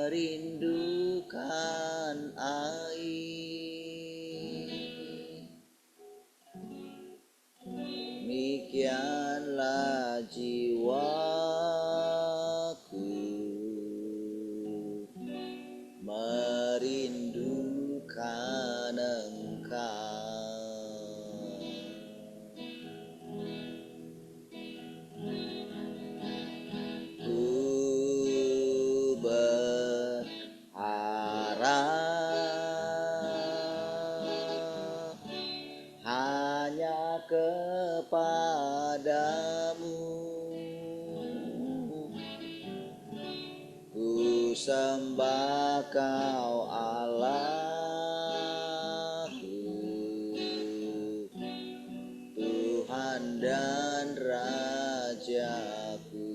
merindukan air. Demikianlah jiwaku merindukan Engkau. Ku berharap hanya kepadamu. Ku sembah Kau Allahku, Tuhan dan Rajaku.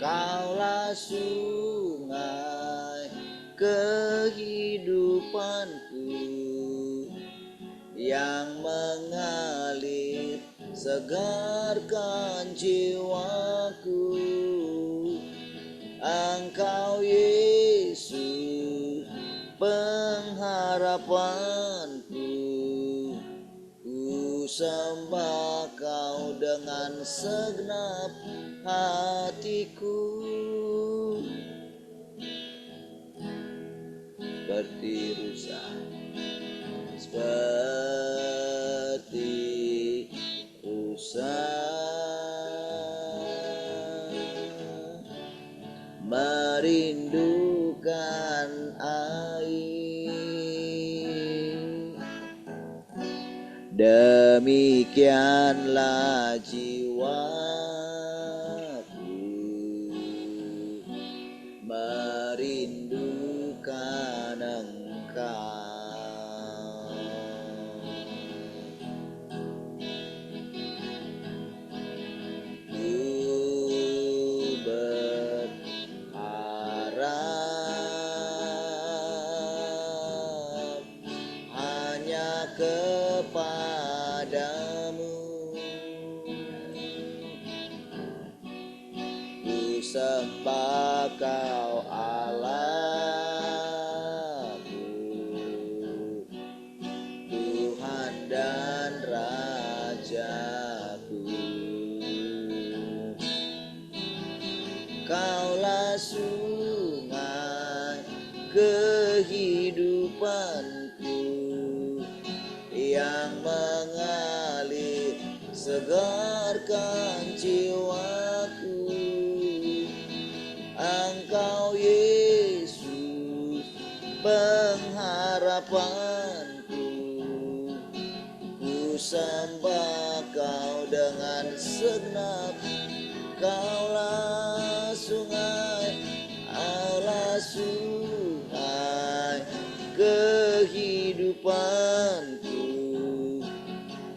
Kaulah sungai kehidupanku yang mengalir, segarkan jiwaku. Engkau Yesus pengharapanku, ku sembah Kau dengan segenap hatiku. Seperti rusa, merindukan air. Demikianlah jiwaku merindukan Engkau. Ku berharap hanya kepadamu. Ku sembah Kau Allahku, Tuhan dan Rajaku. Kaulah sungai kehidupanku yang mengalir, segarkan jiwaku. Engkau Yesus pengharapanku, ku sembah Kau dengan segenap. Kaulah sungai kehidupanku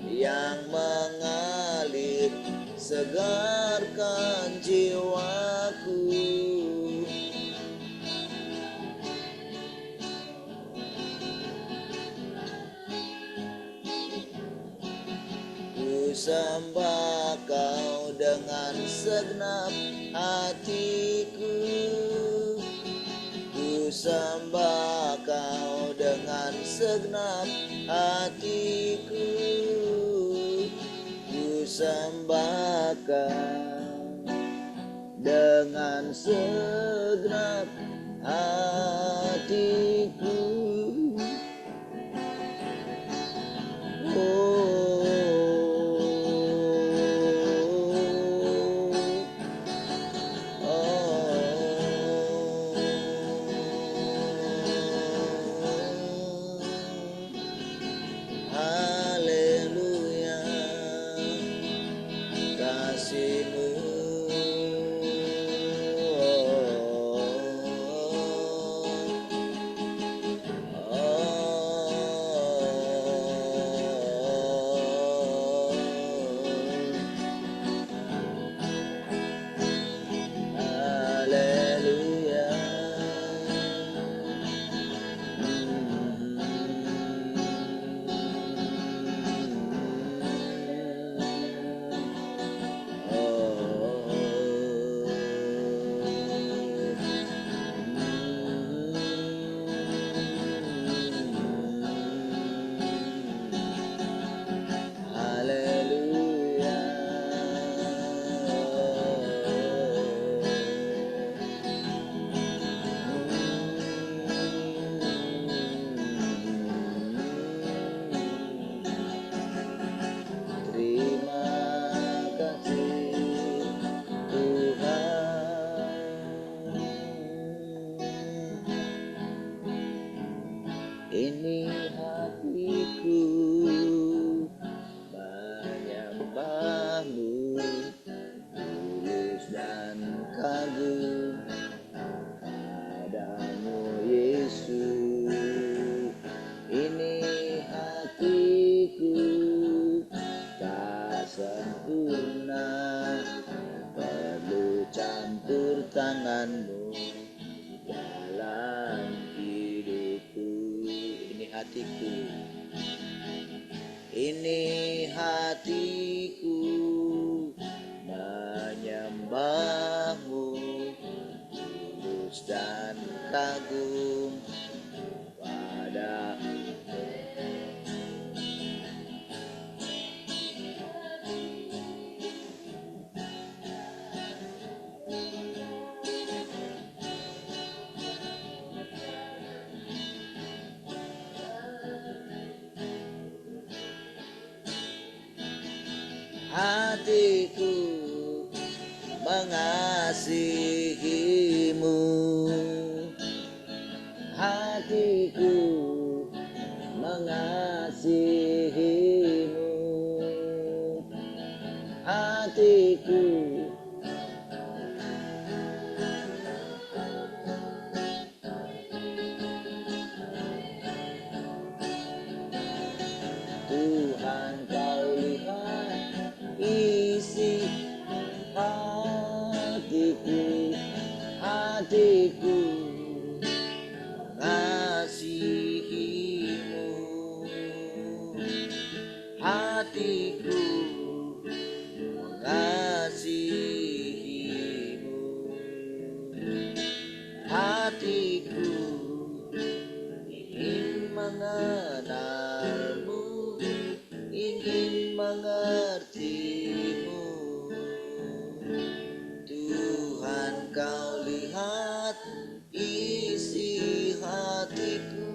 yang mengalir, segarkan jiwaku. Ku sembah Kau dengan segenap hatiku. Ku sembah Kau dengan segenap hatiku. Ku sembah Kau dengan segenap hatiku. Haleluya, kasih-Mu. kagum padamu Yesus. Ini hatiku tak sempurna, perlu campur tanganmu dalam hidupku. Ini hatiku, ini hatiku menyembahmu, tulus dan kagum pada hatiku mengasihimu, hatiku mengasihimu, hatiku Tuhan, kau lihat isi hatiku, hatiku mengasihimu, hatiku mengasihimu, hatiku ingin mengenalmu, ingin mengertimu. Tuhan, kau lihat isi hatiku,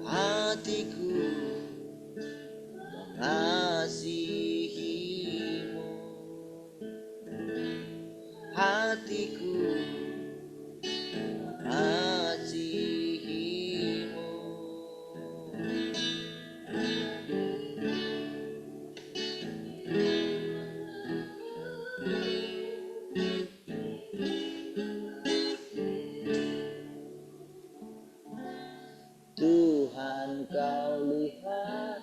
hatiku mengasihimu, hatiku mengasihimu. Tuhan, kau lihat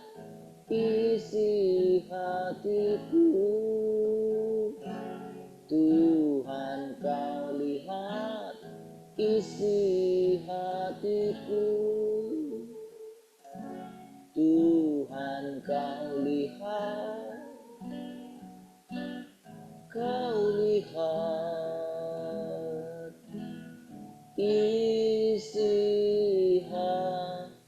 isi hatiku, Tuhan, kau lihat isi hatiku, Tuhan, kau lihat, kau lihat isi hatiku.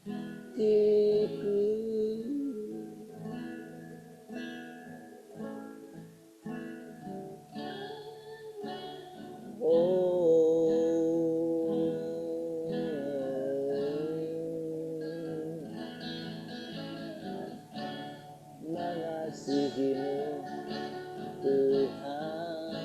Mengasihimu Tuhan,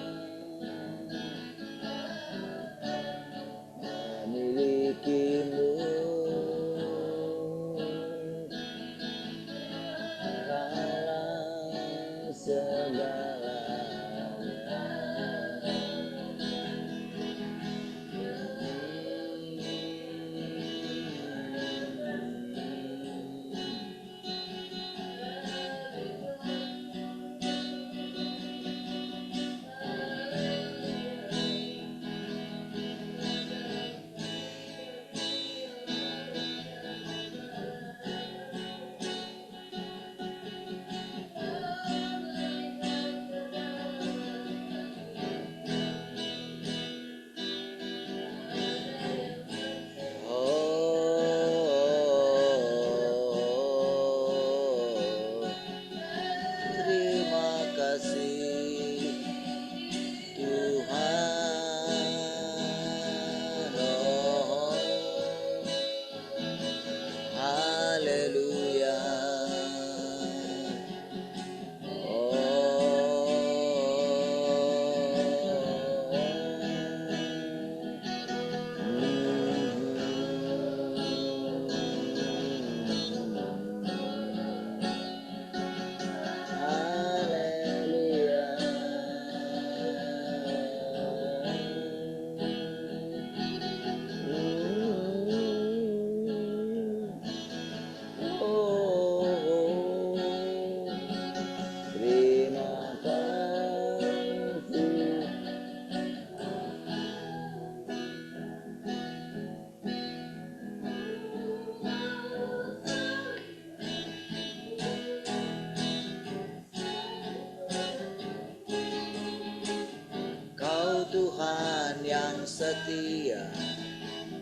setia,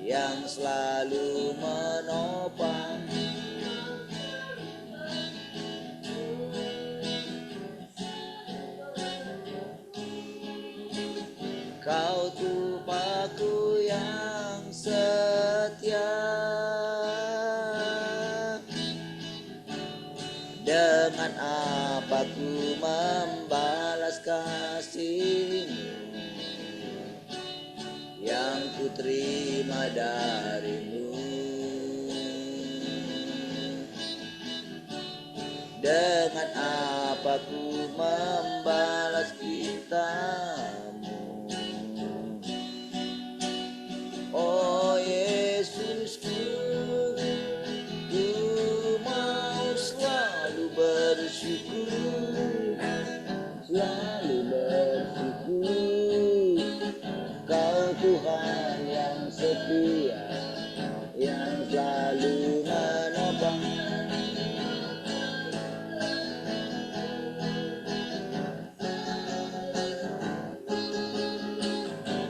yang selalu menopang. Kau Tupaku yang setia, dengan apa ku membalas kasih-Mu yang ku terima dari-Mu. Dengan apa ku membalas cinta-Mu. Oh Yesusku, ku mau selalu bersyukur, selalu bersyukur. Kau Tuhan yang setia, yang selalu menopang.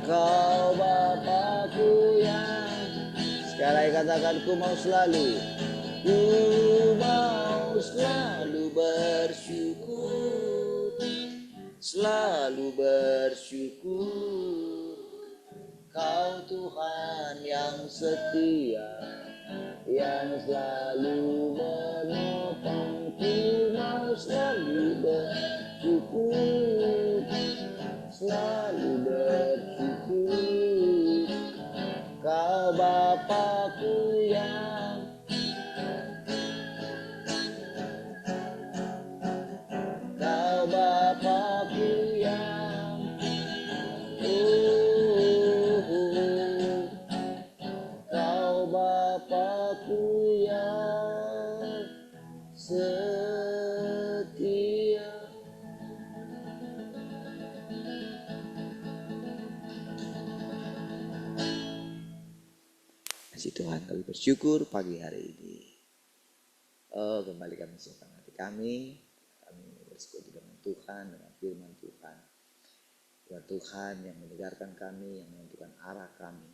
Kau Bapakku yang, sekali katakan, ku mau selalu bersyukur, selalu bersyukur. Kau Tuhan yang setia, yang selalu menopang. Ku mau selalu bersyukur, selalu bersyukur. Kau Bapakku yang, Kau Bapakku yang, Kau Bapakku yang setia. Kasih Tuhan, kami bersyukur pagi hari ini. Oh, kembali kami siapkan hati kami bersekutu dengan Tuhan, dengan firman Tuhan. Firman Tuhan yang menyegarkan kami, yang menentukan arah kami.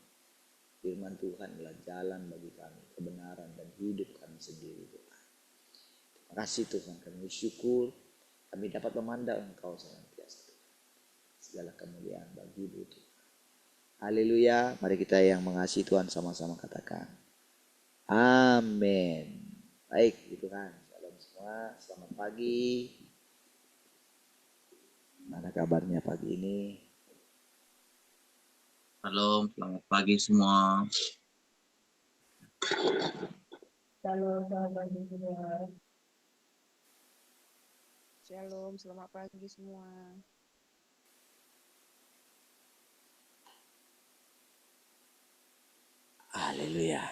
Firman Tuhan adalah jalan bagi kami, kebenaran dan hidup kami sendiri, Tuhan. Terima kasih Tuhan, kami bersyukur kami dapat memandang Engkau senantiasa, Tuhan. Segala kemuliaan bagi-Mu, Tuhan. Haleluya, mari kita yang mengasihi Tuhan sama-sama katakan amin. Baik, gitu kan. Shalom semua, selamat pagi. Mana kabarnya pagi ini? Halo, selamat pagi semua. Shalom, selamat pagi semua. Shalom, selamat pagi semua. Haleluya.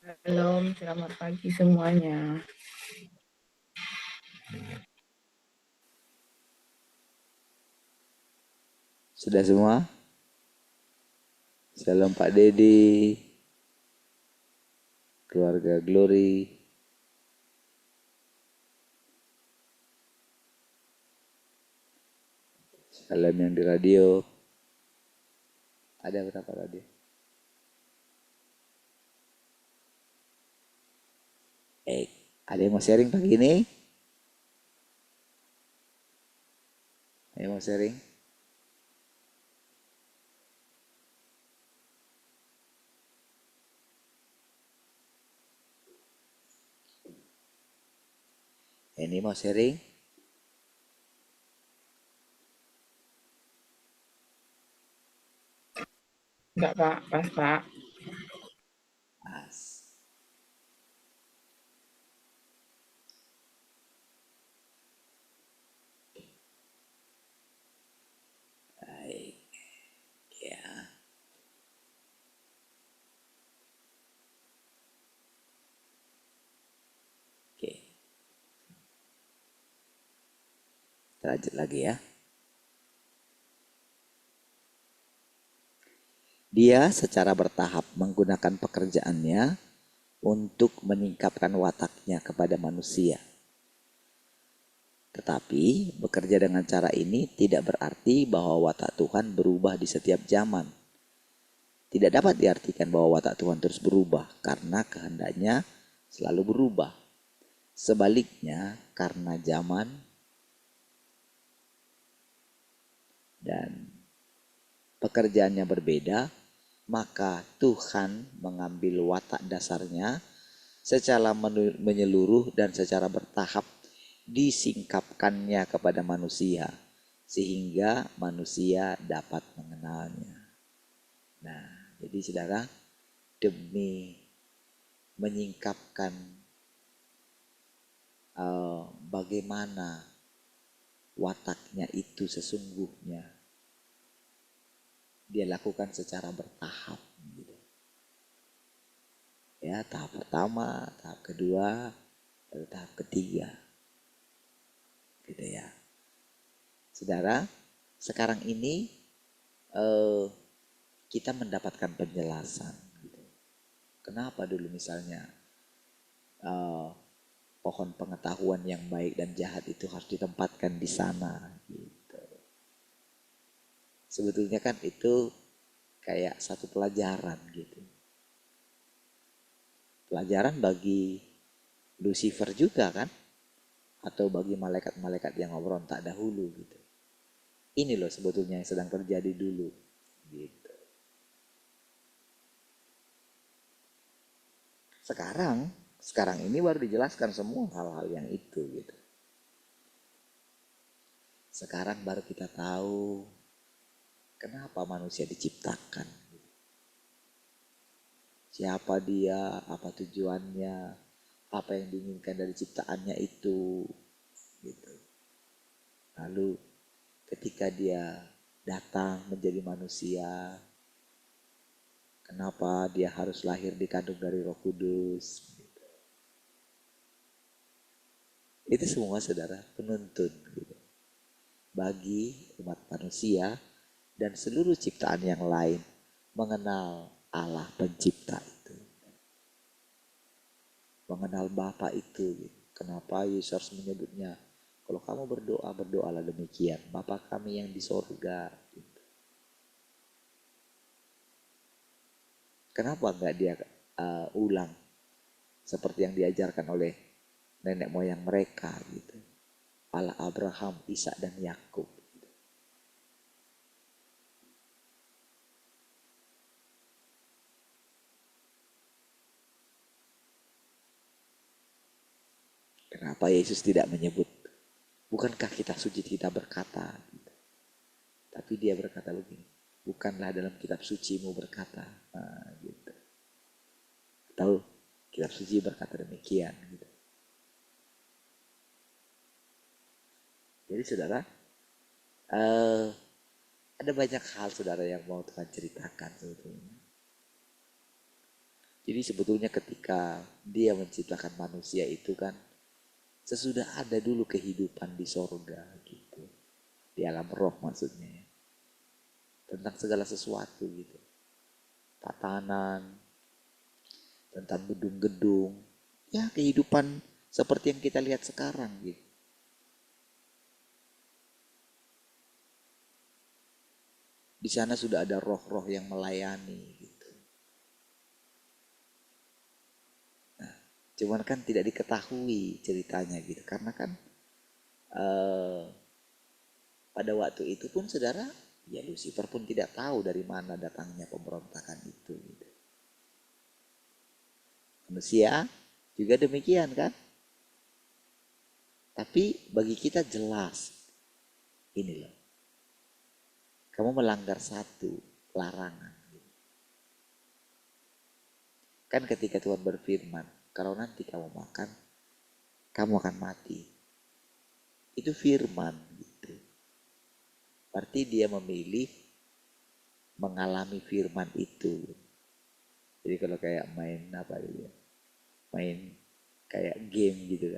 Shalom, selamat pagi semuanya. Sudah semua? Shalom Pak Dedi, keluarga Glory. Salam yang di radio. Ada berapa radio? Ada yang mau sharing pagi ini? Ada yang mau sharing? Ini mau sharing? Enggak Pak, pas Pak. Mas. Baik. Ya. Oke. Kita lanjut lagi ya. Dia secara bertahap menggunakan pekerjaannya untuk menyingkapkan wataknya kepada manusia. Tetapi bekerja dengan cara ini tidak berarti bahwa watak Tuhan berubah di setiap zaman. Tidak dapat diartikan bahwa watak Tuhan terus berubah karena kehendaknya selalu berubah. Sebaliknya, karena zaman dan pekerjaannya berbeda, maka Tuhan mengambil watak dasarnya secara menyeluruh dan secara bertahap disingkapkannya kepada manusia sehingga manusia dapat mengenalnya. Nah, jadi saudara, demi menyingkapkan bagaimana wataknya itu sesungguhnya, dia lakukan secara bertahap gitu. Ya, tahap pertama, tahap kedua, lalu tahap ketiga. Gitu ya. Saudara, sekarang ini kita mendapatkan penjelasan gitu. Kenapa dulu misalnya pohon pengetahuan yang baik dan jahat itu harus ditempatkan di sana gitu. Sebetulnya kan itu kayak satu pelajaran gitu. Pelajaran bagi Lucifer juga kan, atau bagi malaikat-malaikat yang memberontak dahulu gitu. Ini loh sebetulnya yang sedang terjadi dulu gitu. Sekarang ini baru dijelaskan semua hal-hal yang itu gitu. Sekarang baru kita tahu kenapa manusia diciptakan. Siapa dia, apa tujuannya, apa yang diinginkan dari ciptaannya itu gitu. Lalu ketika dia datang menjadi manusia, kenapa dia harus lahir dikandung dari Roh Kudus gitu. Itu semua saudara penuntun gitu. Bagi umat manusia dan seluruh ciptaan yang lain mengenal Allah pencipta itu, mengenal Bapa itu gitu. Kenapa Yesus harus menyebutnya, kalau kamu berdoa, berdoalah demikian, Bapa kami yang di sorga gitu. Kenapa enggak dia ulang seperti yang diajarkan oleh nenek moyang mereka gitu, Allah Abraham, Ishak dan Yakub. Kenapa Yesus tidak menyebut, bukankah kita suci kita berkata gitu. Tapi dia berkata begini, bukanlah dalam kitab sucimu berkata gitu. Atau kitab suci berkata demikian gitu. Jadi saudara, ada banyak hal saudara yang mau Tuhan ceritakan sebetulnya. Jadi sebetulnya ketika dia menciptakan manusia itu kan sesudah ada dulu kehidupan di sorga gitu. Di alam roh maksudnya ya. Tentang segala sesuatu gitu. Tatanan, tentang gedung-gedung. Ya kehidupan seperti yang kita lihat sekarang gitu. Di sana sudah ada roh-roh yang melayani gitu. Nah, cuman kan tidak diketahui ceritanya gitu. Karena kan pada waktu itu pun saudara, ya Lucifer pun tidak tahu dari mana datangnya pemberontakan itu gitu. Manusia juga demikian kan. Tapi bagi kita jelas, ini loh, kamu melanggar satu larangan. Kan ketika Tuhan berfirman, kalau nanti kamu makan, kamu akan mati. Itu firman gitu. Berarti dia memilih mengalami firman itu. Jadi kalau kayak main apa gitu ya, main kayak game gitu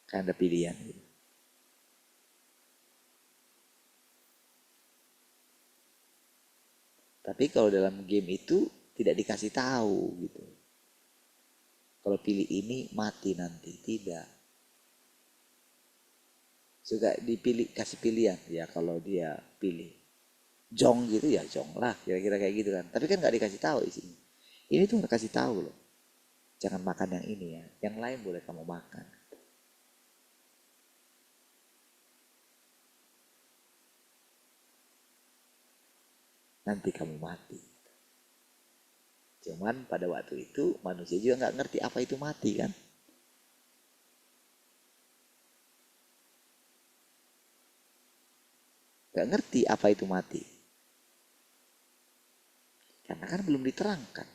kan ada pilihan gitu. Tapi kalau dalam game itu tidak dikasih tahu gitu. Kalau pilih ini mati nanti, tidak. Suka dipilih, kasih pilihan. Ya kalau dia pilih jong gitu ya jong lah, kira-kira kayak gitu kan. Tapi kan nggak dikasih tahu isinya. Ini tuh nggak kasih tahu loh. Jangan makan yang ini ya. Yang lain boleh kamu makan. Nanti kamu mati. Cuman pada waktu itu manusia juga nggak ngerti apa itu mati kan. Nggak ngerti apa itu mati. Karena kan belum diterangkan.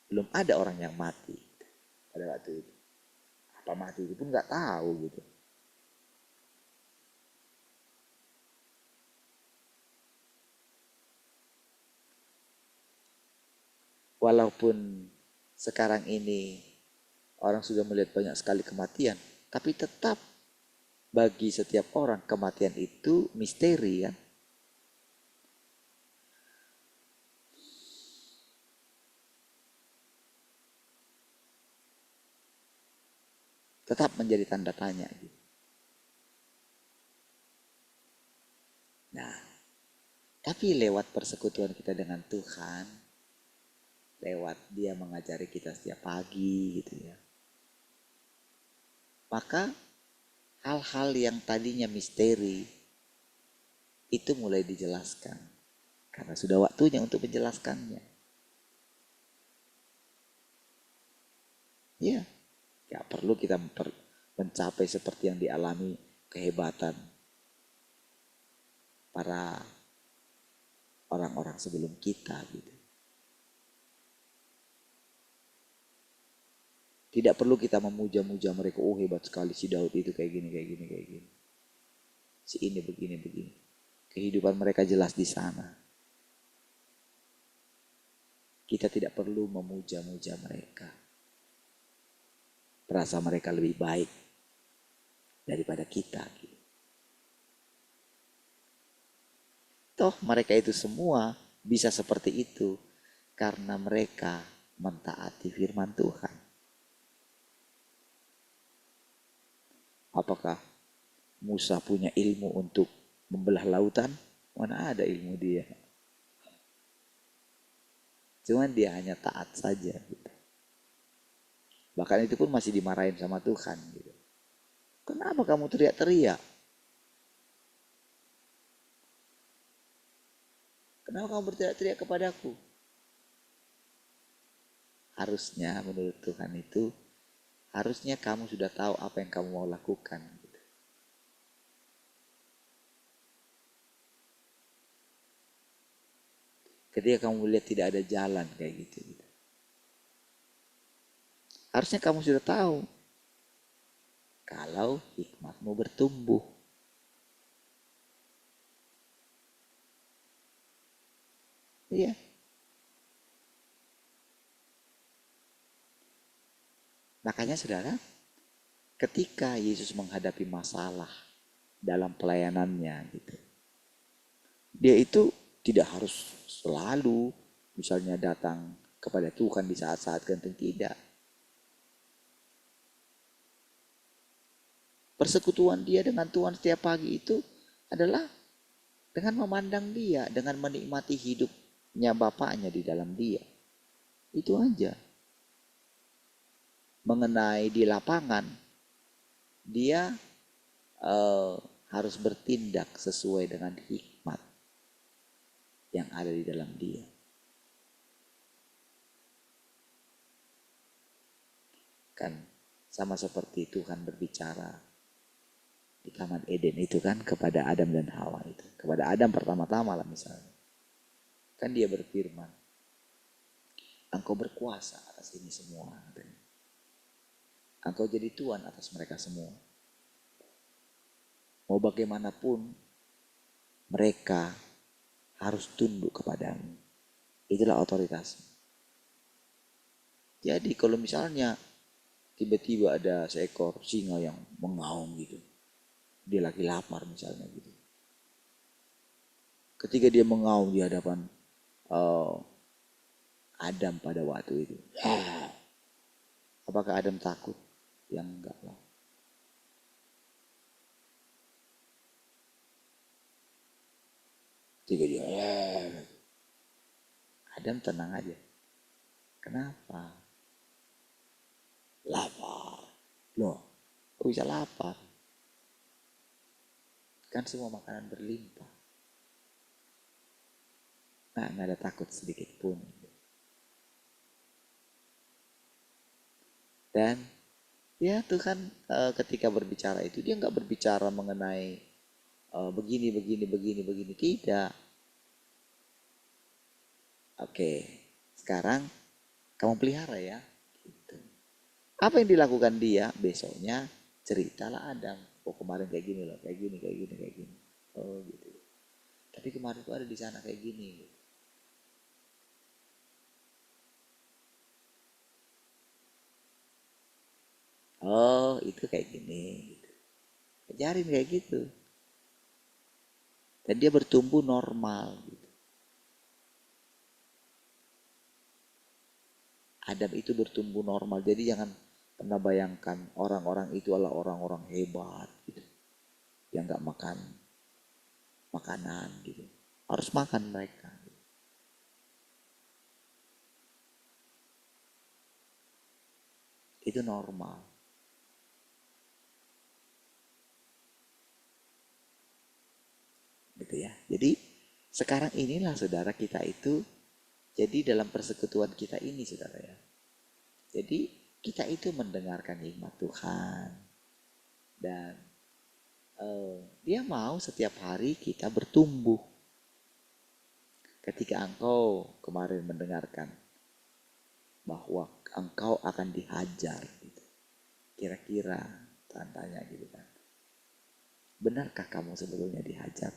Belum ada orang yang mati pada waktu itu. Apa mati itu pun nggak tahu gitu. Walaupun sekarang ini orang sudah melihat banyak sekali kematian, tapi tetap bagi setiap orang kematian itu misteri kan. Tetap menjadi tanda tanya gitu. Nah, tapi lewat persekutuan kita dengan Tuhan, lewat dia mengajari kita setiap pagi gitu ya. Maka hal-hal yang tadinya misteri itu mulai dijelaskan. Karena sudah waktunya untuk menjelaskannya. Ya, gak perlu kita mencapai seperti yang dialami kehebatan para orang-orang sebelum kita gitu. Tidak perlu kita memuja-muja mereka, oh hebat sekali si Daud itu kayak gini, kayak gini, kayak gini. Si ini begini, begini. Kehidupan mereka jelas di sana. Kita tidak perlu memuja-muja mereka. Perasa mereka lebih baik daripada kita. Gitu. Toh mereka itu semua bisa seperti itu karena mereka mentaati firman Tuhan. Apakah Musa punya ilmu untuk membelah lautan? Mana ada ilmu dia. Cuman dia hanya taat saja. Gitu. Bahkan itu pun masih dimarahin sama Tuhan. Gitu. Kenapa kamu teriak-teriak? Kenapa kamu berteriak-teriak kepadaku? Harusnya menurut Tuhan itu, harusnya kamu sudah tahu apa yang kamu mau lakukan. Gitu. Ketika kamu melihat tidak ada jalan kayak gitu. Harusnya kamu sudah tahu kalau hikmatmu bertumbuh. Iya. Makanya saudara, ketika Yesus menghadapi masalah dalam pelayanannya gitu, dia itu tidak harus selalu misalnya datang kepada Tuhan di saat-saat genting, tidak. Persekutuan dia dengan Tuhan setiap pagi itu adalah dengan memandang dia, dengan menikmati hidupnya Bapaknya di dalam dia. Itu aja. Mengenai di lapangan, dia harus bertindak sesuai dengan hikmat yang ada di dalam dia. Kan sama seperti Tuhan berbicara di Taman Eden itu kan kepada Adam dan Hawa itu. Kepada Adam pertama-tama lah misalnya. Kan dia berfirman, engkau berkuasa atas ini semua. Engkau jadi Tuhan atas mereka semua. Mau bagaimanapun mereka harus tunduk kepadamu. Itulah otoritasmu. Jadi kalau misalnya tiba-tiba ada seekor singa yang mengaum gitu. Dia lagi lapar misalnya gitu. Ketika dia mengaum di hadapan Adam pada waktu itu. Apakah Adam takut? Yang enggak lah. Tiga dia, Adam tenang aja. Kenapa? Lapar. Loh, kok bisa lapar? Kan semua makanan berlimpah. Nah, nggak ada takut sedikit pun. Dan ya Tuhan ketika berbicara itu dia nggak berbicara mengenai begini, begini, begini, begini. Tidak. Oke, sekarang kamu pelihara ya. Gitu. Apa yang dilakukan dia? Besoknya ceritalah Adam. Oh kemarin kayak gini loh, kayak gini, kayak gini, kayak gini. Oh gitu. Tapi kemarin tuh ada di sana kayak gini. Gitu. Oh itu kayak gini. Gitu. Ajarin kayak gitu. Dan dia bertumbuh normal. Gitu. Adam itu bertumbuh normal. Jadi jangan pernah bayangkan orang-orang itu adalah orang-orang hebat. Gitu. Yang nggak makan makanan gitu. Harus makan mereka. Itu normal. Gitu ya. Jadi sekarang inilah saudara kita itu jadi dalam persekutuan kita ini saudara ya. Jadi kita itu mendengarkan hikmat Tuhan dan dia mau setiap hari kita bertumbuh. Ketika engkau kemarin mendengarkan bahwa engkau akan dihajar gitu. Kira-kira tanya gitu kan. Benarkah kamu sebetulnya dihajar?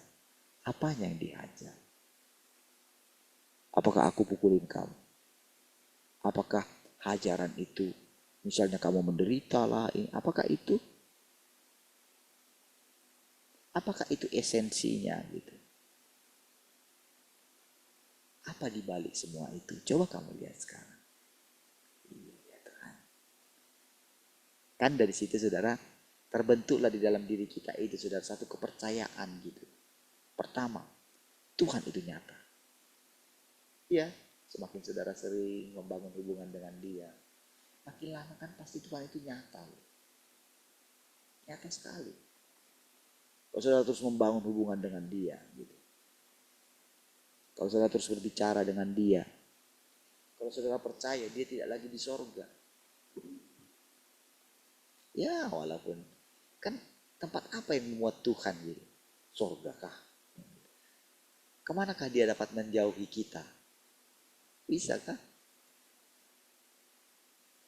Apanya yang dihajar? Apakah aku pukulin kamu? Apakah hajaran itu misalnya kamu menderita lah, apakah itu esensinya gitu? Apa dibalik semua itu? Coba kamu lihat sekarang. Iya Tuhan. Kan dari situ saudara terbentuklah di dalam diri kita itu saudara satu kepercayaan gitu. Pertama, Tuhan itu nyata. Iya, semakin saudara sering membangun hubungan dengan Dia, makin lama kan pasti Tuhan itu nyata. Nyata sekali. Kalau saudara terus membangun hubungan dengan Dia gitu. Kalau saudara terus berbicara dengan Dia, kalau saudara percaya Dia tidak lagi di sorga. Ya walaupun kan tempat apa yang memuat Tuhan gitu? Sorga kah? Kemanakah Dia dapat menjauhi kita? Bisa kah?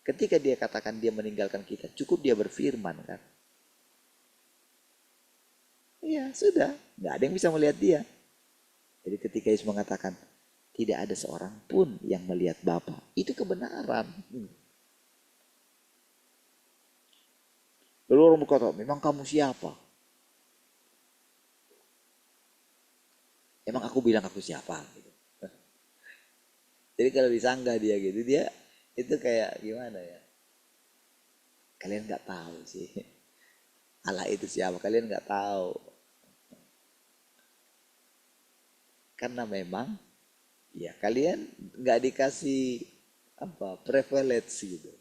Ketika Dia katakan Dia meninggalkan kita, cukup Dia berfirman kan? Iya sudah, nggak ada yang bisa melihat Dia. Jadi ketika Yesus mengatakan tidak ada seorang pun yang melihat Bapa, itu kebenaran. Lalu orang berkata, memang kamu siapa? Emang aku bilang aku siapa? Gitu. Jadi kalau disanggah dia gitu, dia itu kayak gimana ya? Kalian nggak tahu sih. Allah itu siapa? Kalian nggak tahu. Karena memang ya kalian nggak dikasih apa privilege gitu.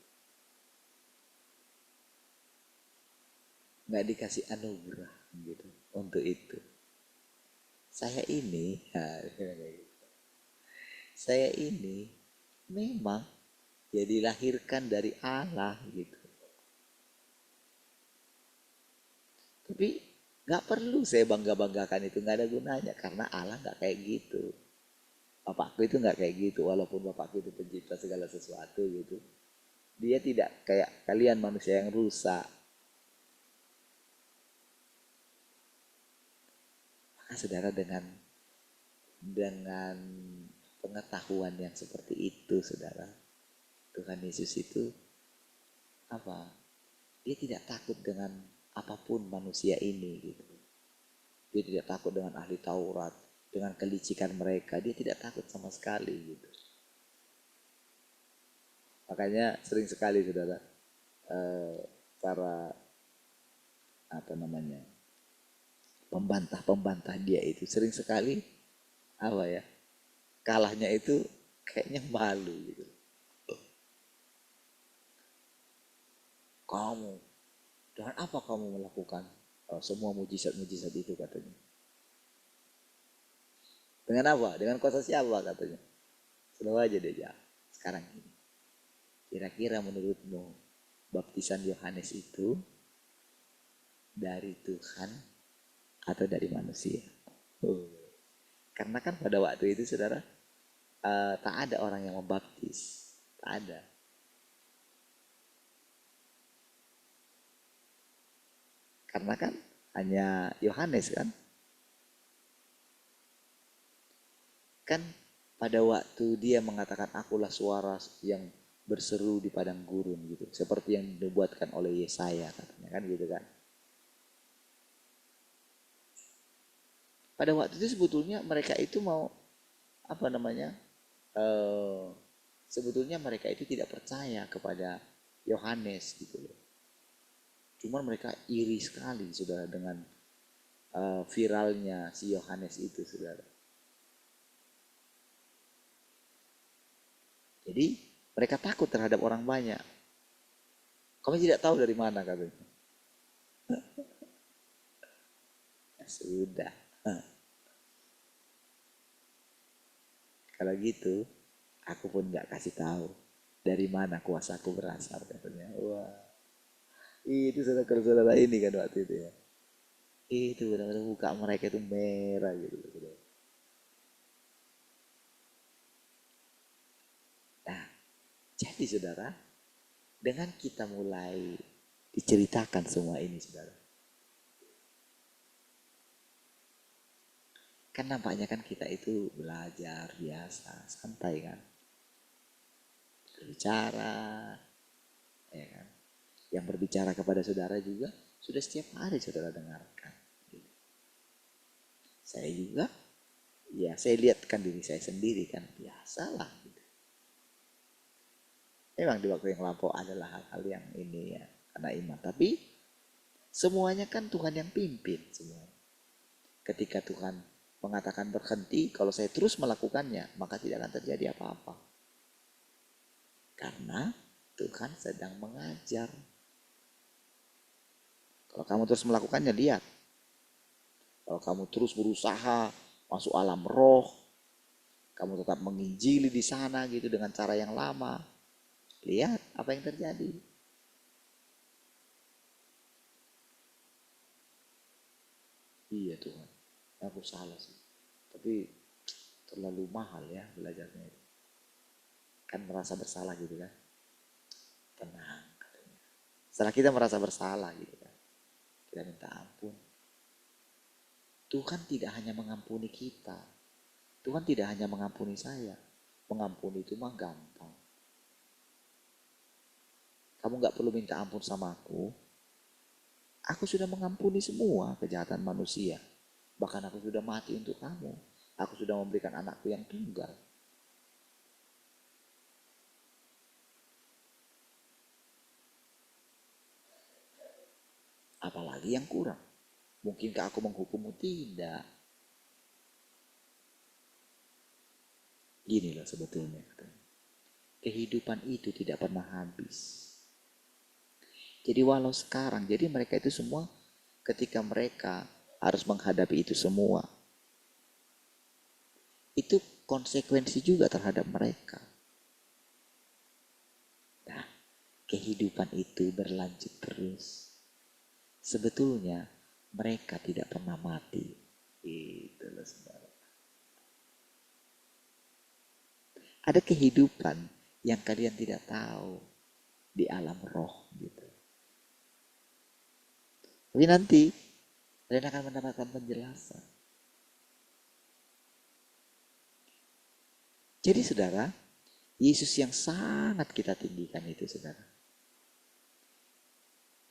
Nggak dikasih anugerah gitu untuk itu. Saya ini, saya ini memang ya dilahirkan dari Allah gitu. Tapi nggak perlu saya bangga-banggakan itu, nggak ada gunanya karena Allah nggak kayak gitu. Bapakku itu nggak kayak gitu, walaupun bapakku itu pencipta segala sesuatu gitu. Dia tidak kayak kalian manusia yang rusak. Maka saudara dengan pengetahuan yang seperti itu, saudara, Tuhan Yesus itu apa? Dia tidak takut dengan apapun manusia ini gitu. Dia tidak takut dengan ahli Taurat, dengan kelicikan mereka. Dia tidak takut sama sekali gitu. Makanya sering sekali saudara para apa namanya pembantah-pembantah dia itu sering sekali apa ya, kalahnya itu kayaknya malu gitu. Kamu, dengan apa kamu melakukan semua mujizat-mujizat itu katanya? Dengan apa? Dengan kuasa siapa katanya? Selalu aja dia jawab. Sekarang ini, kira-kira menurutmu baptisan Yohanes itu dari Tuhan atau dari manusia? Karena kan pada waktu itu saudara, tak ada orang yang membaptis, tak ada. Karena kan hanya Yohanes kan. Kan pada waktu dia mengatakan akulah suara yang berseru di padang gurun gitu, seperti yang dibuatkan oleh Yesaya katanya kan gitu kan. Pada waktu itu sebetulnya mereka itu mau apa namanya? Sebetulnya mereka itu tidak percaya kepada Yohanes gitu loh. Cuman mereka iri sekali saudara dengan viralnya si Yohanes itu saudara. Jadi mereka takut terhadap orang banyak. Kami tidak tahu dari mana katanya. Ya sudah. Kalau gitu, aku pun nggak kasih tahu dari mana kuasaku berasal katanya. Wah, itu saudara-saudara ini kan waktu itu ya. Itu benar-benar muka mereka itu merah gitu. Nah, jadi saudara, dengan kita mulai diceritakan semua ini saudara. Kan nampaknya kan kita itu belajar biasa, santai kan. Berbicara, ya kan. Yang berbicara kepada saudara juga sudah setiap hari saudara dengarkan. Gitu. Saya juga, ya saya lihatkan diri saya sendiri kan, biasalah. Gitu. Memang di waktu yang lampau adalah hal-hal yang ini ya, karena iman. Tapi semuanya kan Tuhan yang pimpin semuanya. Ketika Tuhan mengatakan berhenti, kalau saya terus melakukannya, maka tidak akan terjadi apa-apa. Karena Tuhan sedang mengajar. Kalau kamu terus melakukannya, lihat. Kalau kamu terus berusaha masuk alam roh, kamu tetap menginjili di sana gitu dengan cara yang lama, lihat apa yang terjadi. Iya Tuhan, aku salah sih. Tapi terlalu mahal ya belajarnya itu. Kan merasa bersalah gitu kan. Tenang katanya. Setelah kita merasa bersalah gitu kan, kita minta ampun. Tuhan tidak hanya mengampuni kita. Tuhan tidak hanya mengampuni saya. Mengampuni itu mah gampang. Kamu gak perlu minta ampun sama aku. Aku sudah mengampuni semua kejahatan manusia. Bahkan aku sudah mati untuk kamu. Aku sudah memberikan anakku yang tunggal. Apalagi yang kurang. Mungkinkah aku menghukummu? Tidak. Gini loh sebetulnya. Kehidupan itu tidak pernah habis. Jadi walau sekarang, jadi mereka itu semua ketika mereka harus menghadapi itu semua, itu konsekuensi juga terhadap mereka. Nah, kehidupan itu berlanjut terus. Sebetulnya mereka tidak pernah mati. Itulah saudara. Ada kehidupan yang kalian tidak tahu di alam roh gitu. Tapi nanti kalian akan mendapatkan penjelasan. Jadi saudara, Yesus yang sangat kita tinggikan itu saudara.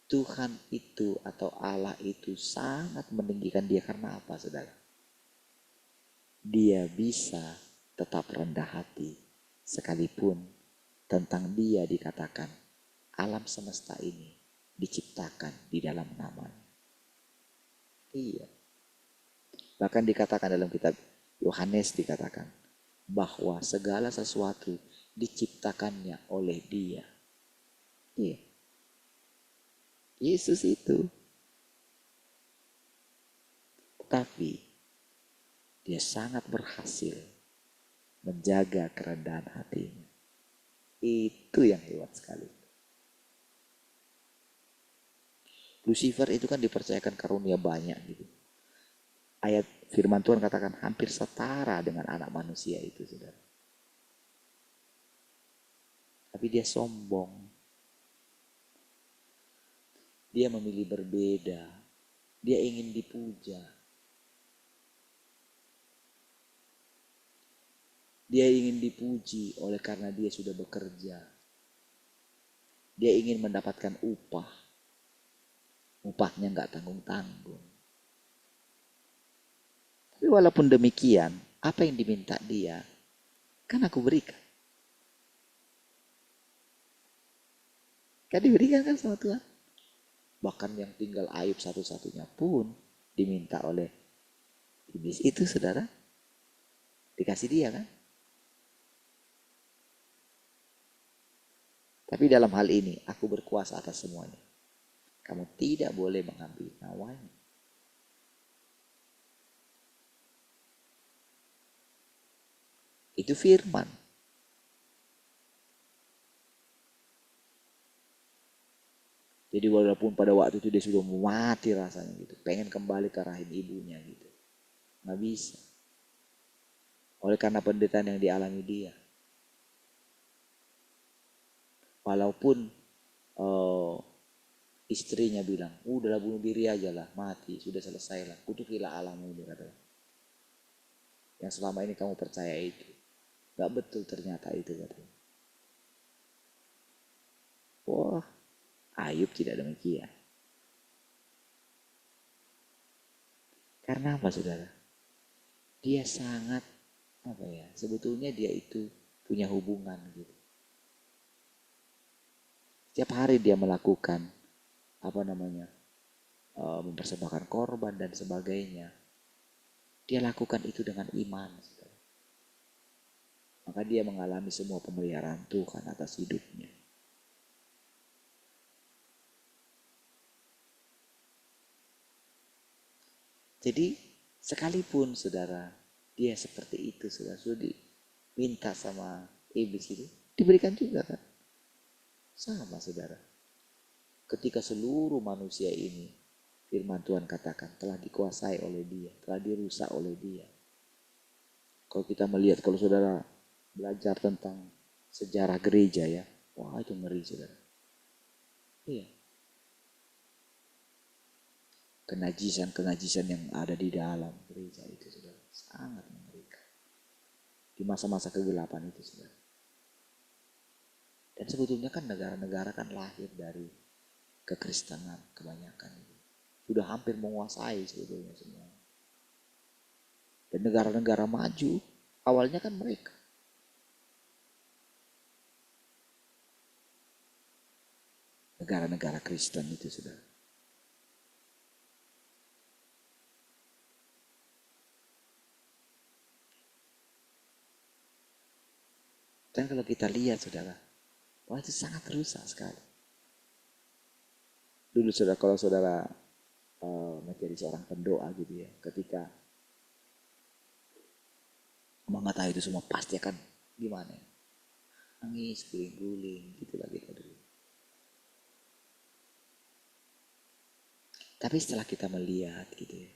Tuhan itu atau Allah itu sangat meninggikan dia karena apa saudara? Dia bisa tetap rendah hati sekalipun tentang dia dikatakan alam semesta ini diciptakan di dalam namanya. Iya. Bahkan dikatakan dalam kitab Yohanes dikatakan bahwa segala sesuatu diciptakannya oleh Dia. Iya. Yesus itu. Tapi dia sangat berhasil menjaga kerendahan hatinya. Itu yang hebat sekali. Lucifer itu kan dipercayakan karunia banyak gitu. Ayat firman Tuhan katakan hampir setara dengan anak manusia itu, saudara. Tapi dia sombong. Dia memilih berbeda. Dia ingin dipuja. Dia ingin dipuji oleh karena dia sudah bekerja. Dia ingin mendapatkan upah. Upahnya nggak tanggung-tanggung. Tapi walaupun demikian, apa yang diminta dia, kan aku berikan. Kan diberikan kan sama Tuhan. Bahkan yang tinggal Ayub satu-satunya pun diminta oleh iblis itu, saudara. Dikasih dia kan. Tapi dalam hal ini, aku berkuasa atas semuanya. Kamu tidak boleh mengambil nyawanya. Itu firman. Jadi walaupun pada waktu itu dia sudah mati rasanya gitu. Pengen kembali ke rahim ibunya gitu. Nggak bisa. Oleh karena penderitaan yang dialami dia. Walaupun istrinya bilang, udahlah bunuh diri aja lah, mati, sudah selesai lah. Kutukilah alammu, dia kata. Yang selama ini kamu percaya itu. Gak betul ternyata itu, katanya. Wah, Ayub tidak demikian. Karena apa, saudara? Dia sangat, sebetulnya dia itu punya hubungan gitu. Setiap hari dia melakukan, mempersembahkan korban dan sebagainya. Dia lakukan itu dengan iman, saudara. Maka dia mengalami semua pemeliharaan Tuhan atas hidupnya. Jadi sekalipun saudara dia seperti itu, saudara sudah diminta sama iblis itu, diberikan juga kan. Sama saudara. Ketika seluruh manusia ini, firman Tuhan katakan telah dikuasai oleh dia, telah dirusak oleh dia. Kalau kita melihat, kalau saudara belajar tentang sejarah gereja ya, wah itu ngeri saudara. Iya. Kenajisan yang ada di dalam gereja itu, saudara, sangat mengerikan. Di masa-masa kegelapan itu, saudara. Dan sebetulnya kan negara-negara kan lahir dari kekristenan kebanyakan itu. Sudah hampir menguasai sebetulnya semua. Dan negara-negara maju, awalnya kan mereka. Negara-negara Kristen itu, saudara. Dan kalau kita lihat, saudara, wah itu sangat rusak sekali. Dulu saudara, kalau saudara menjadi seorang pendoa gitu ya, ketika mengetahui itu semua pasti akan gimana ya? Nangis, guling-guling, gitulah kita dulu. Tapi setelah kita melihat gitu ya,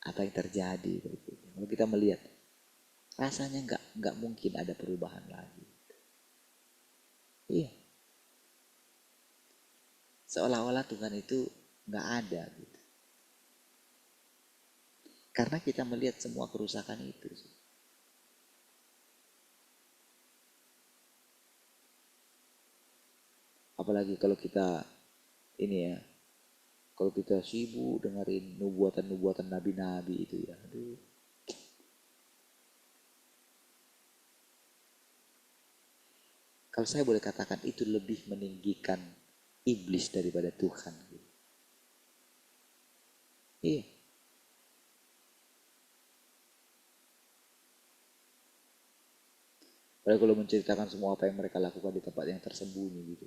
apa yang terjadi berikutnya, kalau kita melihat, rasanya nggak mungkin ada perubahan lagi. Iya. Seolah-olah Tuhan itu nggak ada gitu. Karena kita melihat semua kerusakan itu. Apalagi kalau kita ini ya, kalau kita sibuk dengerin nubuatan-nubuatan nabi-nabi itu ya. Aduh. Kalau saya boleh katakan itu lebih meninggikan iblis daripada Tuhan. Iya. Padahal kalau menceritakan semua apa yang mereka lakukan di tempat yang tersembunyi gitu.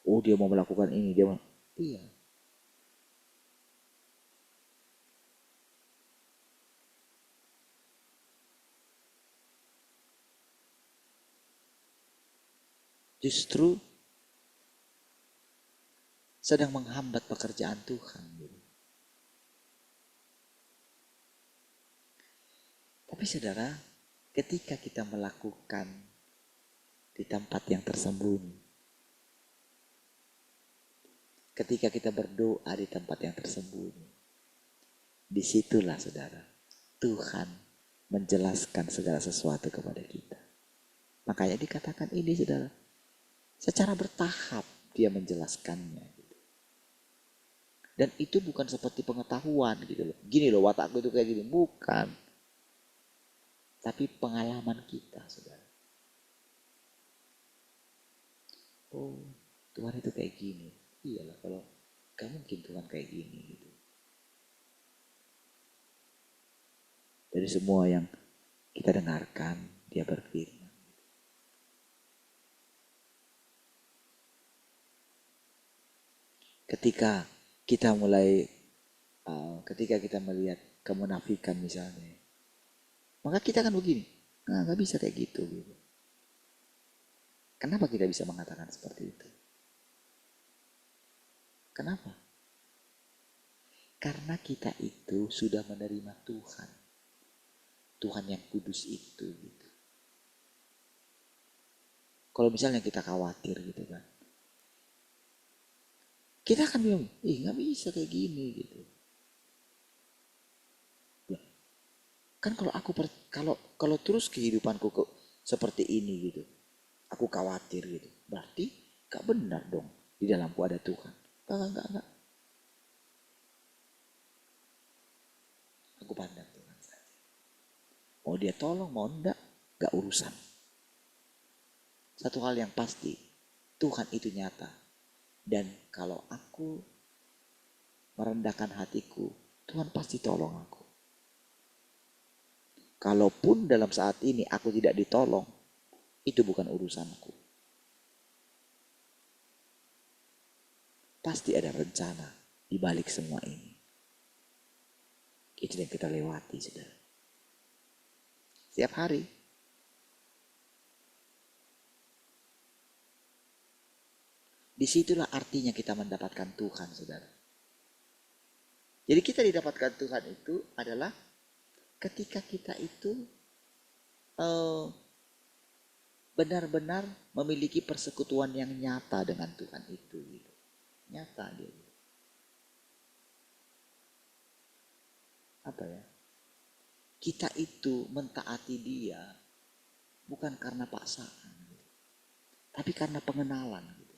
Oh dia mau melakukan ini, dia mau. Iya. Justru sedang menghambat pekerjaan Tuhan. Gitu. Tapi saudara, ketika kita melakukan di tempat yang tersembunyi, ketika kita berdoa di tempat yang tersembunyi, disitulah saudara, Tuhan menjelaskan segala sesuatu kepada kita. Makanya dikatakan ini saudara, secara bertahap dia menjelaskannya. Gitu. Dan itu bukan seperti pengetahuan gitu loh. Gini loh watakku itu kayak gini, bukan. Tapi pengalaman kita saudara. Oh Tuhan itu kayak gini. Iyalah kalau gak mungkin Tuhan kayak gini gitu. Dari semua yang kita dengarkan dia berfirman. Ketika kita mulai ketika kita melihat kemunafikan misalnya, maka kita kan begini, nah gak bisa kayak gitu. Kenapa kita bisa mengatakan seperti itu? Kenapa? Karena kita itu sudah menerima Tuhan. Tuhan yang kudus itu gitu. Kalau misalnya kita khawatir gitu kan, kita akan bilang, gak bisa kayak gini gitu. Kan kalau aku kalau terus kehidupanku seperti ini gitu, aku khawatir gitu, berarti gak benar dong di dalamku ada Tuhan. Enggak. Aku pandang Tuhan saja. Mau dia tolong, mau enggak, gak urusan. Satu hal yang pasti, Tuhan itu nyata. Dan kalau aku merendahkan hatiku, Tuhan pasti tolong aku. Kalaupun dalam saat ini aku tidak ditolong, itu bukan urusanku. Pasti ada rencana di balik semua ini. Itu yang kita lewati, saudara. Setiap hari. Disitulah artinya kita mendapatkan Tuhan, saudara. Jadi kita didapatkan Tuhan itu adalah ketika kita itu benar-benar memiliki persekutuan yang nyata dengan Tuhan itu. Gitu. Nyata dia. Apa ya? Kita itu mentaati dia bukan karena paksaan, gitu. Tapi karena pengenalan. Gitu.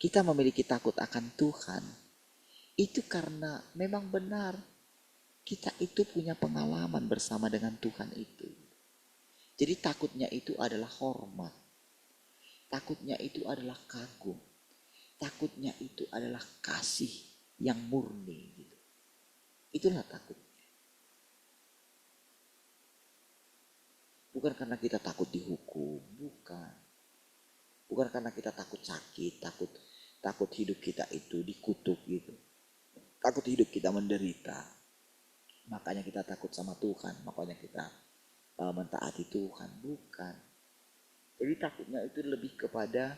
Kita memiliki takut akan Tuhan itu karena memang benar kita itu punya pengalaman bersama dengan Tuhan itu. Jadi takutnya itu adalah hormat. Takutnya itu adalah kagum. Takutnya itu adalah kasih yang murni. Gitu. Itulah takutnya. Bukan karena kita takut dihukum. Bukan. Bukan karena kita takut sakit. Takut hidup kita itu dikutuk gitu. Takut hidup kita menderita. Makanya kita takut sama Tuhan. Makanya kita mentaati Tuhan. Bukan. Jadi takutnya itu lebih kepada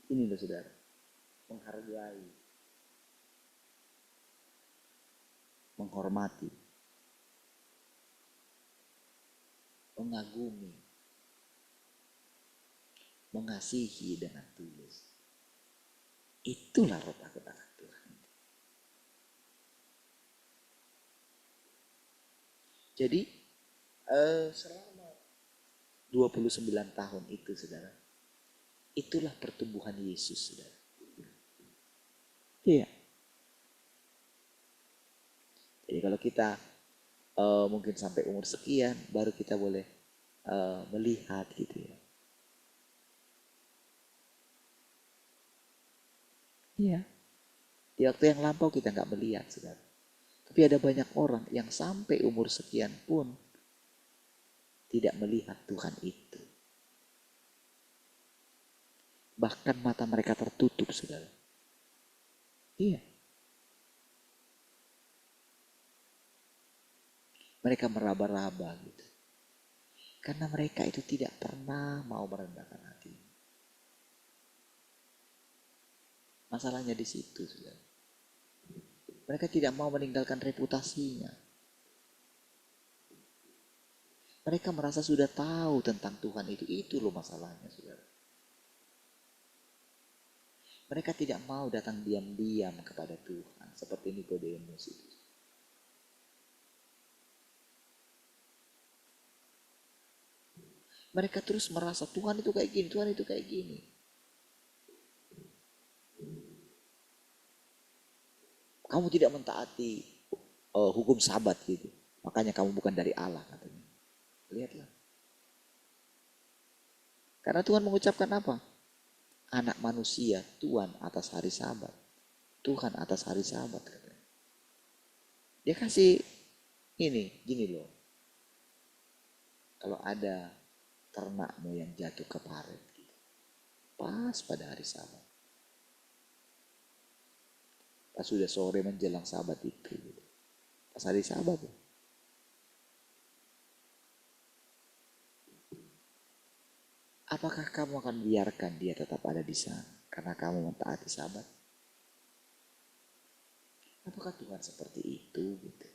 ini loh saudara. Menghargai. Menghormati. Mengagumi. Mengasihi dengan tulus. Itulah roh takut akan Tuhan. Jadi selama 29 tahun itu saudara, itulah pertumbuhan Yesus saudara. Iya. Jadi kalau kita mungkin sampai umur sekian baru kita boleh melihat gitu ya. Iya. Di waktu yang lampau kita nggak melihat saudara. Tapi ada banyak orang yang sampai umur sekian pun tidak melihat Tuhan itu. Bahkan mata mereka tertutup, saudara. Iya. Mereka meraba-raba gitu. Karena mereka itu tidak pernah mau merendahkan hati. Masalahnya di situ, saudara. Mereka tidak mau meninggalkan reputasinya. Mereka merasa sudah tahu tentang Tuhan itu. Itu loh masalahnya, saudara. Mereka tidak mau datang diam-diam kepada Tuhan. Seperti Nikodemus itu. Mereka terus merasa Tuhan itu kayak gini, Tuhan itu kayak gini. Kamu tidak mentaati hukum sabat gitu. Makanya kamu bukan dari Allah katanya. Lihatlah. Karena Tuhan mengucapkan apa? Anak manusia Tuhan atas hari sabat. Tuhan atas hari sabat katanya. Dia kasih gini loh. Kalau ada ternakmu yang jatuh ke parit gitu. Pas pada hari sabat. Pas sudah sore menjelang sabat itu gitu. Pas hari sabat tuh. Apakah kamu akan biarkan dia tetap ada di sana karena kamu mentaati sabat? Apakah Tuhan seperti itu gitu?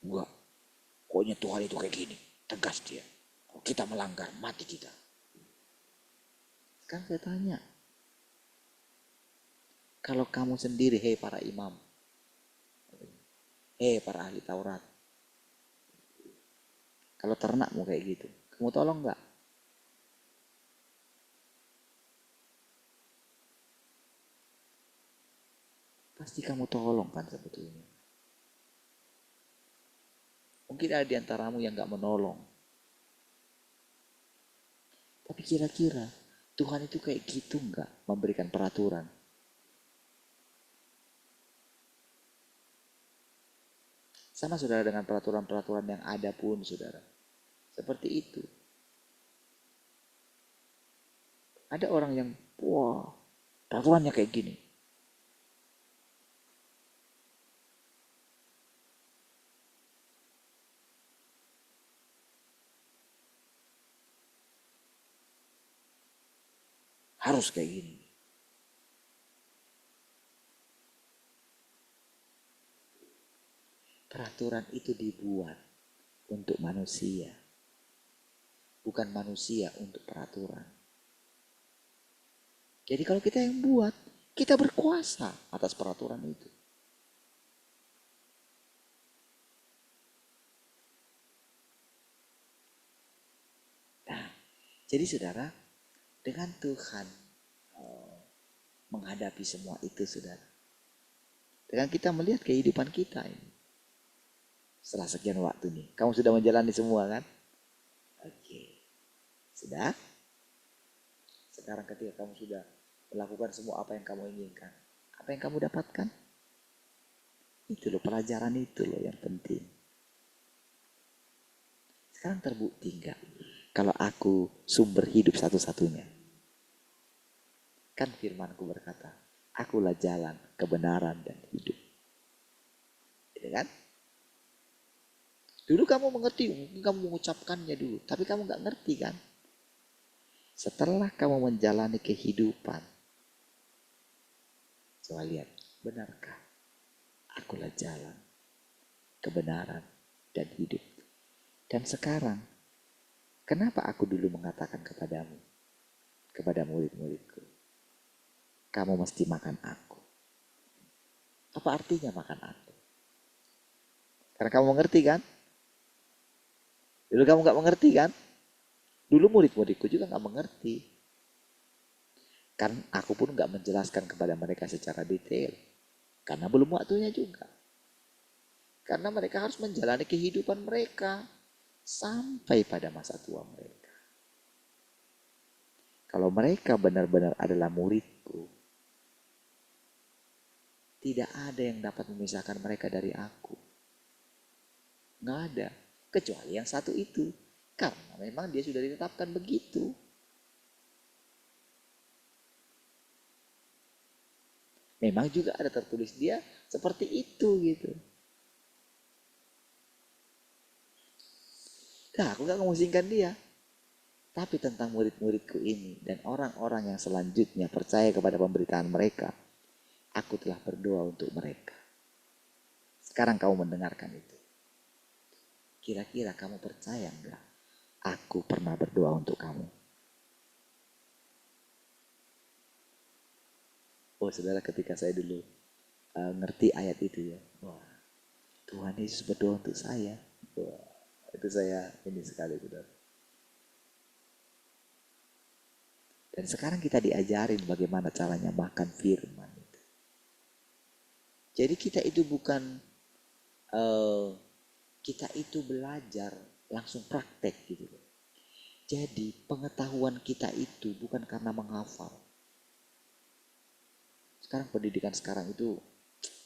Enggak. Pokoknya Tuhan itu kayak gini, tegas dia. Kalau kita melanggar, mati kita. Sekarang saya tanya, kalau kamu sendiri, hei para imam, hei para ahli Taurat, kalau ternakmu kayak gitu, kamu tolong nggak? Pasti kamu tolong kan sebetulnya. Mungkin ada di antaramu yang nggak menolong. Tapi kira-kira Tuhan itu kayak gitu nggak memberikan peraturan? Sama saudara dengan peraturan-peraturan yang ada pun saudara. Seperti itu. Ada orang yang, wah, peraturannya kayak gini. Harus kayak gini. Peraturan itu dibuat untuk manusia. Bukan manusia untuk peraturan. Jadi kalau kita yang buat, kita berkuasa atas peraturan itu. Nah, jadi saudara, dengan Tuhan menghadapi semua itu saudara. Dengan kita melihat kehidupan kita ini. Setelah sekian waktu nih, kamu sudah menjalani semua kan? Oke. Sudah? Sekarang ketika kamu sudah melakukan semua apa yang kamu inginkan, apa yang kamu dapatkan? Itu loh, pelajaran itu loh yang penting. Sekarang terbukti enggak? Kalau aku sumber hidup satu-satunya. Kan firmanku berkata, akulah jalan, kebenaran, dan hidup. Gitu kan? Dulu kamu mengerti, mungkin kamu mengucapkannya dulu. Tapi kamu gak ngerti kan? Setelah kamu menjalani kehidupan. Coba lihat, benarkah? Akulah jalan, kebenaran, dan hidup. Dan sekarang, kenapa aku dulu mengatakan kepadamu, kepada murid-muridku, kamu mesti makan aku. Apa artinya makan aku? Karena kamu mengerti kan? Dulu kamu gak mengerti kan? Dulu murid-muridku juga gak mengerti. Kan aku pun gak menjelaskan kepada mereka secara detail. Karena belum waktunya juga. Karena mereka harus menjalani kehidupan mereka sampai pada masa tua mereka. Kalau mereka benar-benar adalah muridku, Tidak ada yang dapat memisahkan mereka dari aku. Nggak ada. Kecuali yang satu itu. Karena memang dia sudah ditetapkan begitu. Memang juga ada tertulis dia seperti itu gitu. Nah, aku gak memusingkan dia. Tapi tentang murid-muridku ini dan orang-orang yang selanjutnya percaya kepada pemberitaan mereka, aku telah berdoa untuk mereka. Sekarang kamu mendengarkan itu. Kira-kira kamu percaya enggak? Aku pernah berdoa untuk kamu. Oh saudara, ketika saya dulu ngerti ayat itu ya, wah Tuhan Yesus berdoa untuk saya. Wah, itu saya ini sekali saudara. Dan sekarang kita diajarin bagaimana caranya makan firman itu. Jadi kita itu bukan kita itu belajar langsung praktek gitu. Jadi pengetahuan kita itu bukan karena menghafal. Sekarang pendidikan sekarang itu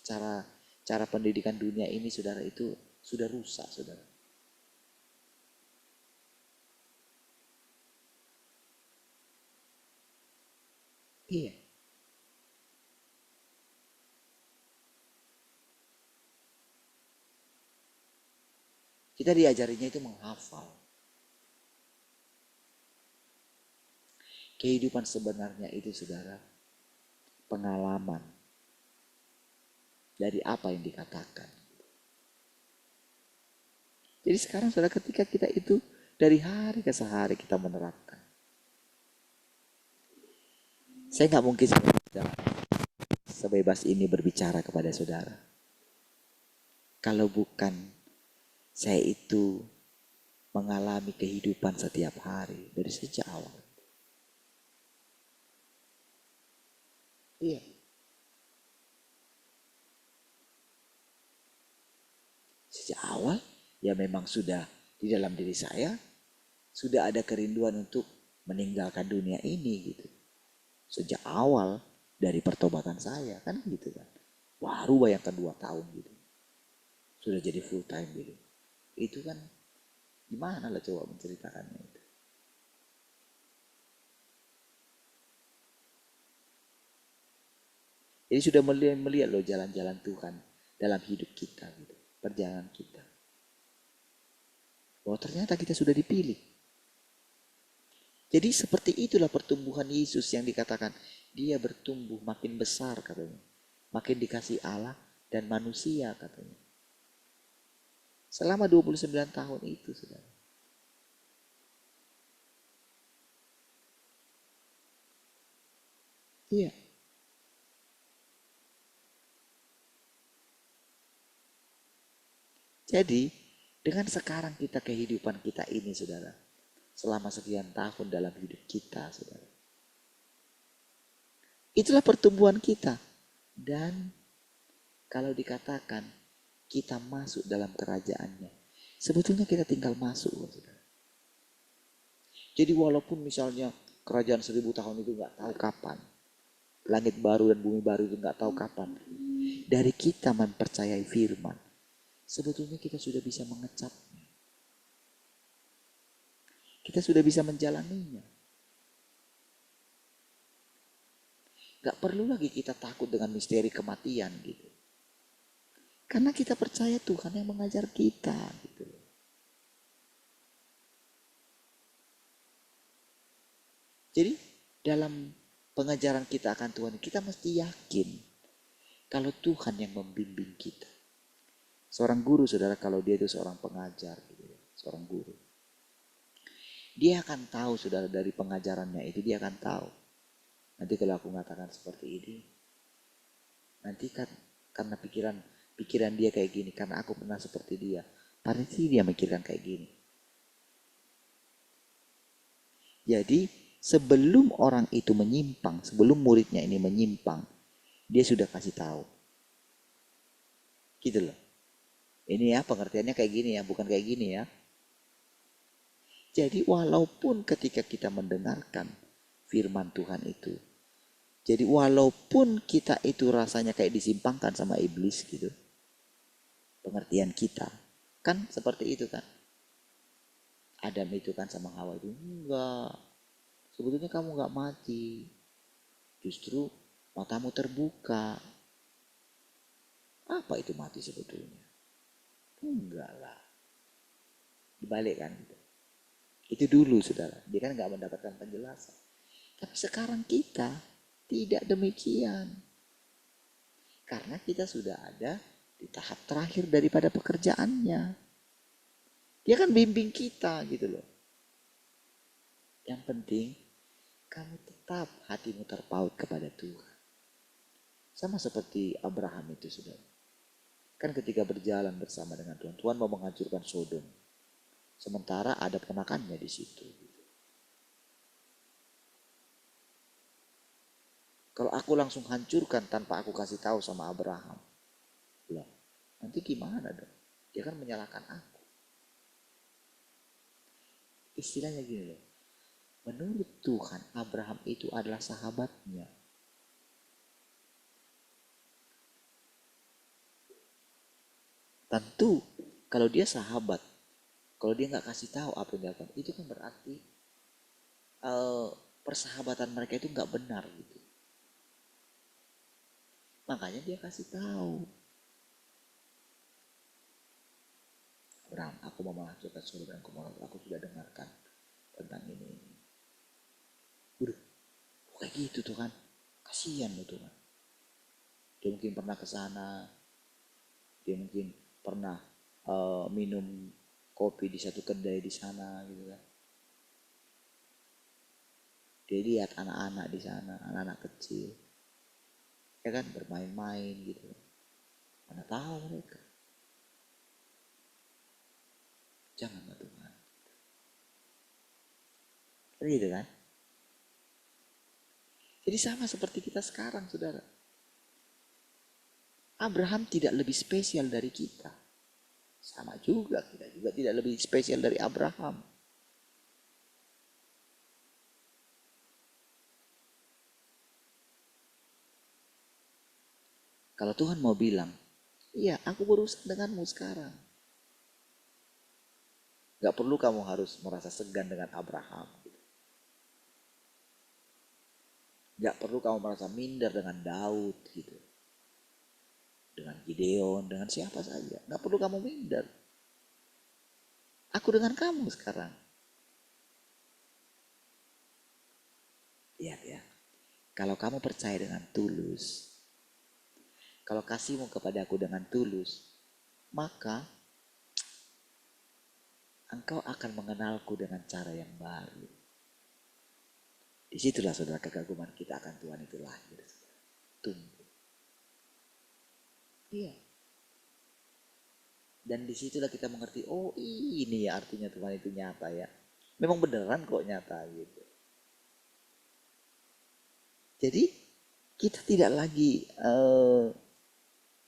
cara pendidikan dunia ini saudara itu sudah rusak saudara. Iya. Kita diajarinya itu menghafal. Kehidupan sebenarnya itu saudara pengalaman dari apa yang dikatakan. Jadi sekarang saudara ketika kita itu dari hari ke sehari kita menerapkan. Saya nggak mungkin sebebas ini berbicara kepada saudara. Kalau bukan saya itu mengalami kehidupan setiap hari dari sejak awal. Iya. Sejak awal ya memang sudah di dalam diri saya sudah ada kerinduan untuk meninggalkan dunia ini gitu. Sejak awal dari pertobatan saya kan gitu kan. Baru bayangkan 2 tahun gitu. Sudah jadi full time gitu. Itu kan gimana lah coba menceritakannya itu. Jadi sudah melihat loh jalan-jalan Tuhan dalam hidup kita gitu. Perjalanan kita. Bahwa ternyata kita sudah dipilih. Jadi seperti itulah pertumbuhan Yesus yang dikatakan. Dia bertumbuh makin besar katanya. Makin dikasih Allah dan manusia katanya. Selama 29 tahun itu saudara. Iya. Jadi dengan sekarang kita kehidupan kita ini saudara. Selama sekian tahun dalam hidup kita saudara. Itulah pertumbuhan kita. Dan kalau dikatakan kita masuk dalam kerajaannya. Sebetulnya kita tinggal masuk saudara. Jadi walaupun misalnya kerajaan 1000 tahun itu gak tahu kapan. Langit baru dan bumi baru itu gak tahu kapan. Dari kita mempercayai firman. Sebetulnya kita sudah bisa mengecapnya. Kita sudah bisa menjalaninya. Gak perlu lagi kita takut dengan misteri kematian gitu. Karena kita percaya Tuhan yang mengajar kita gitu. Jadi dalam pengajaran kita akan Tuhan, kita mesti yakin kalau Tuhan yang membimbing kita. Seorang guru saudara kalau dia itu seorang pengajar gitu ya, seorang guru. Dia akan tahu saudara dari pengajarannya itu dia akan tahu. Nanti kalau aku mengatakan seperti ini, nanti kan karena pikiran dia kayak gini, karena aku pernah seperti dia. Pasti dia mikirkan kayak gini. Jadi sebelum orang itu menyimpang, sebelum muridnya ini menyimpang, dia sudah kasih tahu. Gitu loh. Ini ya pengertiannya kayak gini ya, bukan kayak gini ya. Jadi walaupun ketika kita mendengarkan firman Tuhan itu, Jadi walaupun kita itu rasanya kayak disimpangkan sama iblis gitu, pengertian kita kan seperti itu kan. Adam itu kan sama Hawa itu enggak, sebetulnya kamu enggak mati, justru matamu terbuka. Apa itu mati sebetulnya? Enggak lah, dibalik kan gitu. Itu dulu saudara, dia kan enggak mendapatkan penjelasan. Tapi sekarang kita tidak demikian, karena kita sudah ada di tahap terakhir daripada pekerjaannya. Dia kan bimbing kita gitu loh. Yang penting kamu tetap hatimu terpaut kepada Tuhan. Sama seperti Abraham itu saudara. Kan ketika berjalan bersama dengan Tuhan, Tuhan mau menghancurkan Sodom. Sementara ada ponakannya di situ. Kalau aku langsung hancurkan tanpa aku kasih tahu sama Abraham, loh, nanti gimana dong? Dia kan menyalahkan aku. Istilahnya gini loh, menurut Tuhan Abraham itu adalah sahabatnya. Tentu kalau dia sahabat, kalau dia nggak kasih tahu apa yang dilakukan, itu kan berarti persahabatan mereka itu nggak benar gitu. Makanya dia kasih tahu. Abraham, aku mau menghancurkan Sodom dan Gomora. Aku sudah dengarkan tentang ini. Udah, kayak gitu tuh kan. Kasihan loh Tuhan. Dia mungkin pernah ke sana. Dia mungkin pernah minum kopi di satu kedai di sana gitu kan. Dia lihat anak-anak di sana, anak-anak kecil. Ya kan bermain-main gitu. Mana tahu mereka. Janganlah Tuhan. Gitu kan. Jadi sama seperti kita sekarang saudara. Abraham tidak lebih spesial dari kita. Sama juga, kita juga tidak lebih spesial dari Abraham. Kalau Tuhan mau bilang, iya aku berurusan denganmu sekarang. Gak perlu kamu harus merasa segan dengan Abraham. Gak perlu kamu merasa minder dengan Daud gitu. Dengan Gideon, dengan siapa saja. Gak perlu kamu minder. Aku dengan kamu sekarang. Lihat ya. Kalau kamu percaya dengan tulus, kalau kasihmu kepada aku dengan tulus, maka engkau akan mengenalku dengan cara yang baru. Disitulah saudara kekaguman kita akan Tuhan itu lahir. Tunggu. Iya. Dan disitulah kita mengerti, oh ini ya artinya Tuhan itu nyata ya. Memang beneran kok nyata gitu. Jadi kita tidak lagi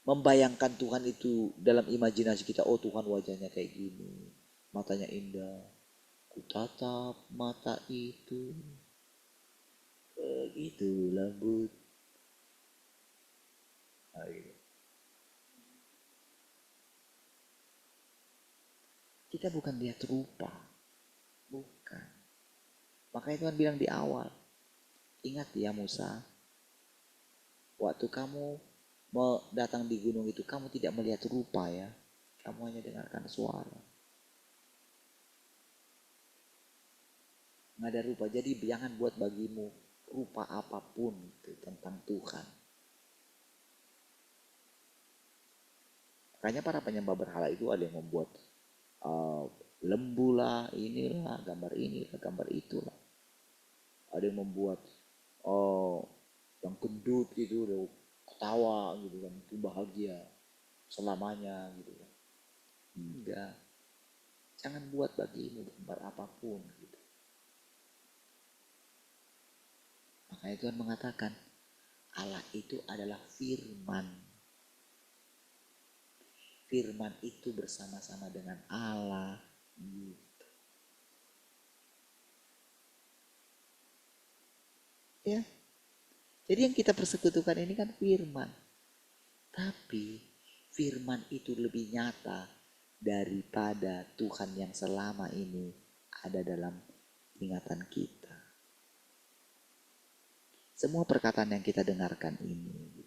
membayangkan Tuhan itu dalam imajinasi kita, oh Tuhan wajahnya kayak gini, matanya indah, ku tatap mata itu, begitu lembut. Nah, gitu. Kita bukan lihat rupa, bukan. Makanya Tuhan bilang di awal, ingat ya Musa, waktu kamu datang di gunung itu, kamu tidak melihat rupa ya, kamu hanya dengarkan suara. Nggak ada rupa, jadi jangan buat bagimu rupa apapun itu tentang Tuhan. Makanya para penyembah berhala itu ada yang membuat lembu lah, inilah, gambar inilah, gambar itulah. Ada yang membuat yang gendut gitu, udah ketawa gitu kan, itu bahagia selamanya gitu kan. Enggak, jangan buat bagimu gambar apapun gitu. Makanya Tuhan mengatakan Allah itu adalah firman. Firman itu bersama-sama dengan Allah gitu. Ya. Jadi yang kita persekutukan ini kan firman. Tapi firman itu lebih nyata daripada Tuhan yang selama ini ada dalam ingatan kita. Semua perkataan yang kita dengarkan ini.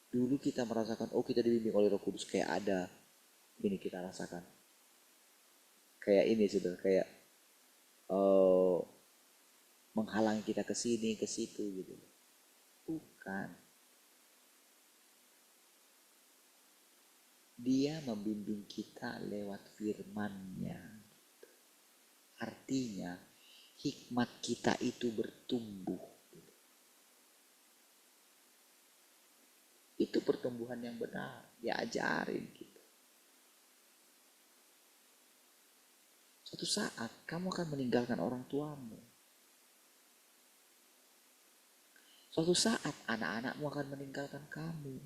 Dulu kita merasakan, oh kita dibimbing oleh Roh Kudus, kayak ada, ini kita rasakan. Kayak ini sudah, kayak menghalangi kita ke sini, ke situ gitu. Bukan. Dia membimbing kita lewat firman-Nya. Artinya, hikmat kita itu bertumbuh. Itu pertumbuhan yang benar, diajarin kita. Suatu saat kamu akan meninggalkan orang tuamu. Suatu saat anak-anakmu akan meninggalkan kamu.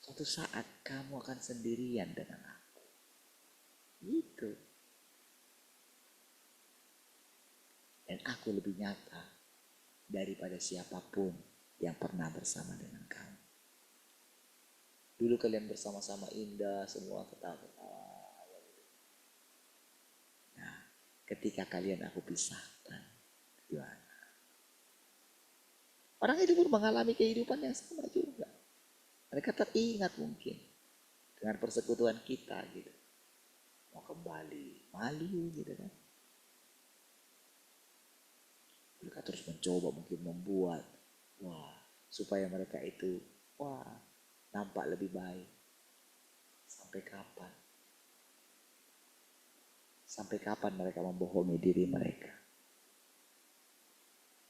Suatu saat kamu akan sendirian dengan aku. Gitu. Dan aku lebih nyata daripada siapapun yang pernah bersama dengan kamu. Dulu kalian bersama-sama indah, semua ketawa-ketawa. Nah, ketika kalian aku pisahkan, gimana? Orang itu pun mengalami kehidupan yang sama juga. Mereka teringat mungkin dengan persekutuan kita gitu. Mau kembali, malu gitu kan. Mereka terus mencoba mungkin membuat, supaya mereka itu, nampak lebih baik. Sampai kapan? Sampai kapan mereka membohongi diri mereka?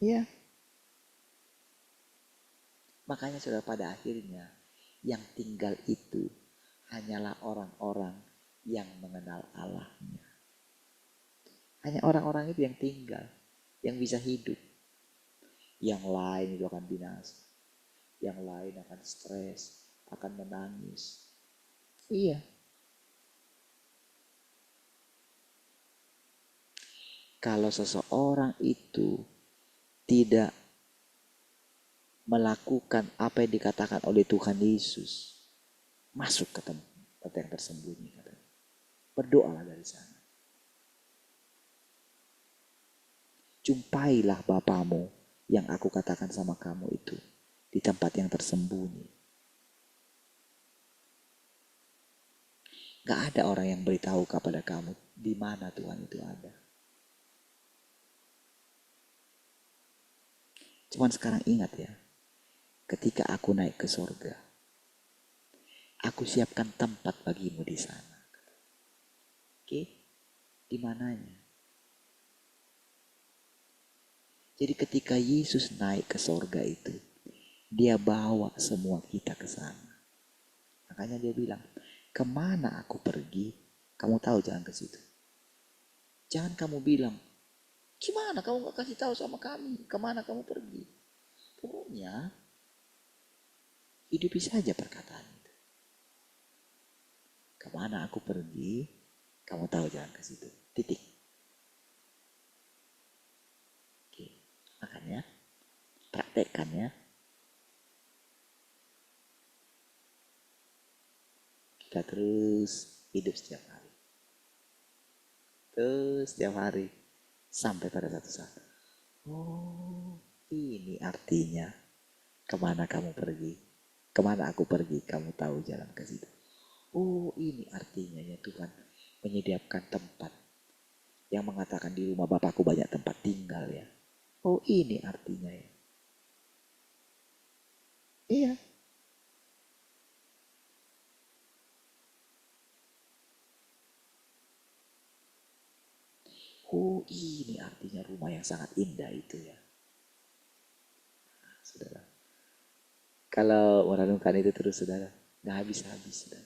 Iya. Makanya sudah pada akhirnya yang tinggal itu hanyalah orang-orang yang mengenal Allahnya. Hanya orang-orang itu yang tinggal, yang bisa hidup. Yang lain itu akan binasa. Yang lain akan stres, akan menangis. Iya. Kalau seseorang itu tidak melakukan apa yang dikatakan oleh Tuhan Yesus, masuk ke tempat yang tersembunyi, katanya. Berdoalah dari sana. Jumpailah Bapamu yang aku katakan sama kamu itu di tempat yang tersembunyi. Gak ada orang yang beritahu kepada kamu di mana Tuhan itu ada. Cuman sekarang ingat ya, ketika aku naik ke sorga, aku siapkan tempat bagimu di sana. Oke, di mananya? Jadi ketika Yesus naik ke sorga itu, dia bawa semua kita ke sana. Makanya dia bilang, kemana aku pergi, kamu tahu jangan ke situ. Jangan kamu bilang, gimana kamu gak kasih tahu sama kami, kemana kamu pergi. Pokoknya, hidupi saja perkataan itu. Kemana aku pergi, kamu tahu jangan ke situ. Titik. Oke, makanya praktekkan ya. Kita terus hidup setiap hari. Terus setiap hari. Sampai pada satu saat. Oh, ini artinya. Kemana kamu pergi? Kemana aku pergi? Kamu tahu jalan ke situ. Oh, ini artinya ya Tuhan menyediakan tempat. Yang mengatakan di rumah Bapakku banyak tempat tinggal ya. Oh, ini artinya ya. Iya. Oh, ini artinya rumah yang sangat indah itu ya. Nah, saudara. Kalau merenungkan itu terus saudara, gak habis-habis saudara.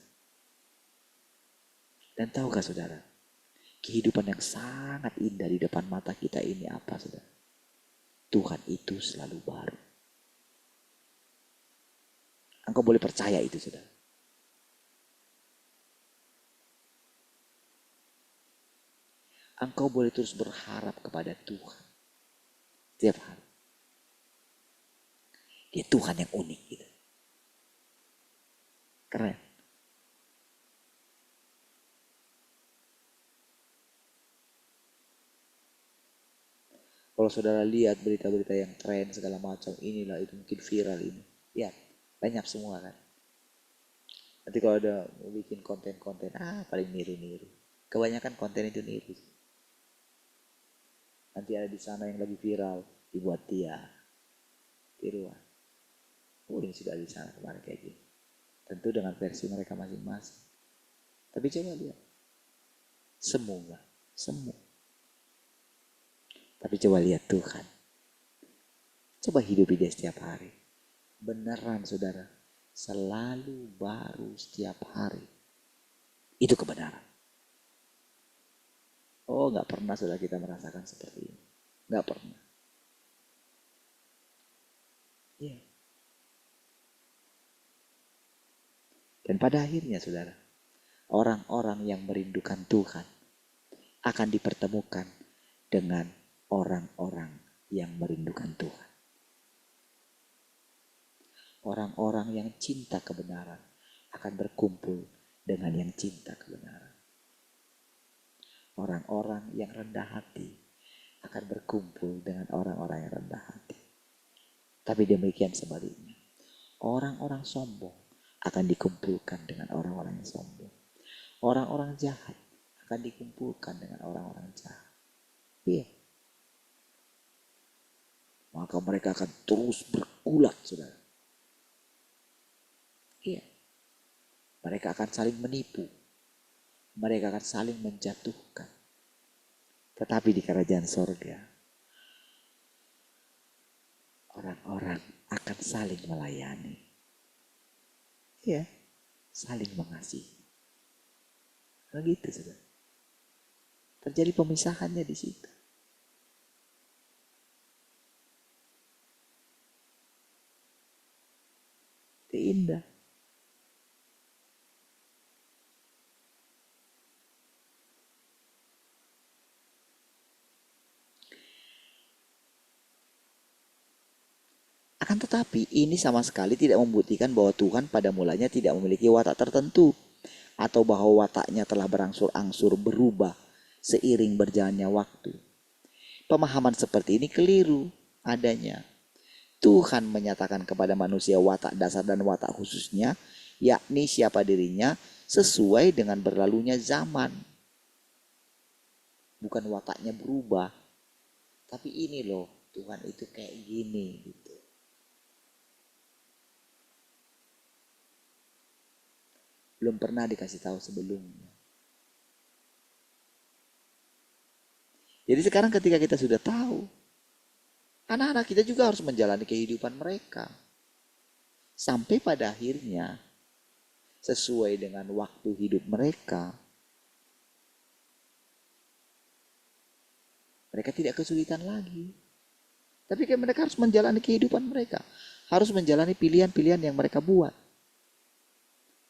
Dan tahukah saudara, kehidupan yang sangat indah di depan mata kita ini apa saudara? Tuhan itu selalu baru. Engkau boleh percaya itu saudara. Engkau boleh terus berharap kepada Tuhan. Setiap hari. Dia Tuhan yang unik gitu. Keren. Kalau saudara lihat berita-berita yang tren segala macam, inilah itu mungkin viral ini. Ya, banyak semua kan. Nanti kalau ada mau bikin konten-konten, paling niru-niru. Kebanyakan konten itu niru. Nanti ada di sana yang lagi viral, dibuat dia. Tiruan. Ini sudah di sana kemarin kayak gini. Tentu dengan versi mereka masing-masing. Tapi coba lihat. Semua. Tapi coba lihat Tuhan. Coba hidupi dia setiap hari. Beneran saudara. Selalu baru setiap hari. Itu kebenaran. Oh, gak pernah saudara kita merasakan seperti ini. Gak pernah. Iya. Dan pada akhirnya saudara, orang-orang yang merindukan Tuhan akan dipertemukan dengan orang-orang yang merindukan Tuhan. Orang-orang yang cinta kebenaran akan berkumpul dengan yang cinta kebenaran. Orang-orang yang rendah hati akan berkumpul dengan orang-orang yang rendah hati. Tapi demikian sebaliknya. Orang-orang sombong akan dikumpulkan dengan orang-orang yang sombong. Orang-orang jahat akan dikumpulkan dengan orang-orang jahat. Iya. Maka mereka akan terus bergulat, saudara. Iya. Mereka akan saling menipu. Mereka akan saling menjatuhkan. Tetapi di kerajaan sorga, orang-orang akan saling melayani. Iya. Saling mengasihi. Begitu, saudara. Terjadi pemisahannya di situ. Itu indah. Akan tetapi ini sama sekali tidak membuktikan bahwa Tuhan pada mulanya tidak memiliki watak tertentu. Atau bahwa wataknya telah berangsur-angsur berubah seiring berjalannya waktu. Pemahaman seperti ini keliru adanya. Tuhan menyatakan kepada manusia watak dasar dan watak khususnya, yakni siapa dirinya sesuai dengan berlalunya zaman. Bukan wataknya berubah, tapi ini loh, Tuhan itu kayak gini gitu. Belum pernah dikasih tahu sebelumnya. Jadi sekarang ketika kita sudah tahu, anak-anak kita juga harus menjalani kehidupan mereka. Sampai pada akhirnya, sesuai dengan waktu hidup mereka, mereka tidak kesulitan lagi. Tapi kan mereka harus menjalani kehidupan mereka. Harus menjalani pilihan-pilihan yang mereka buat.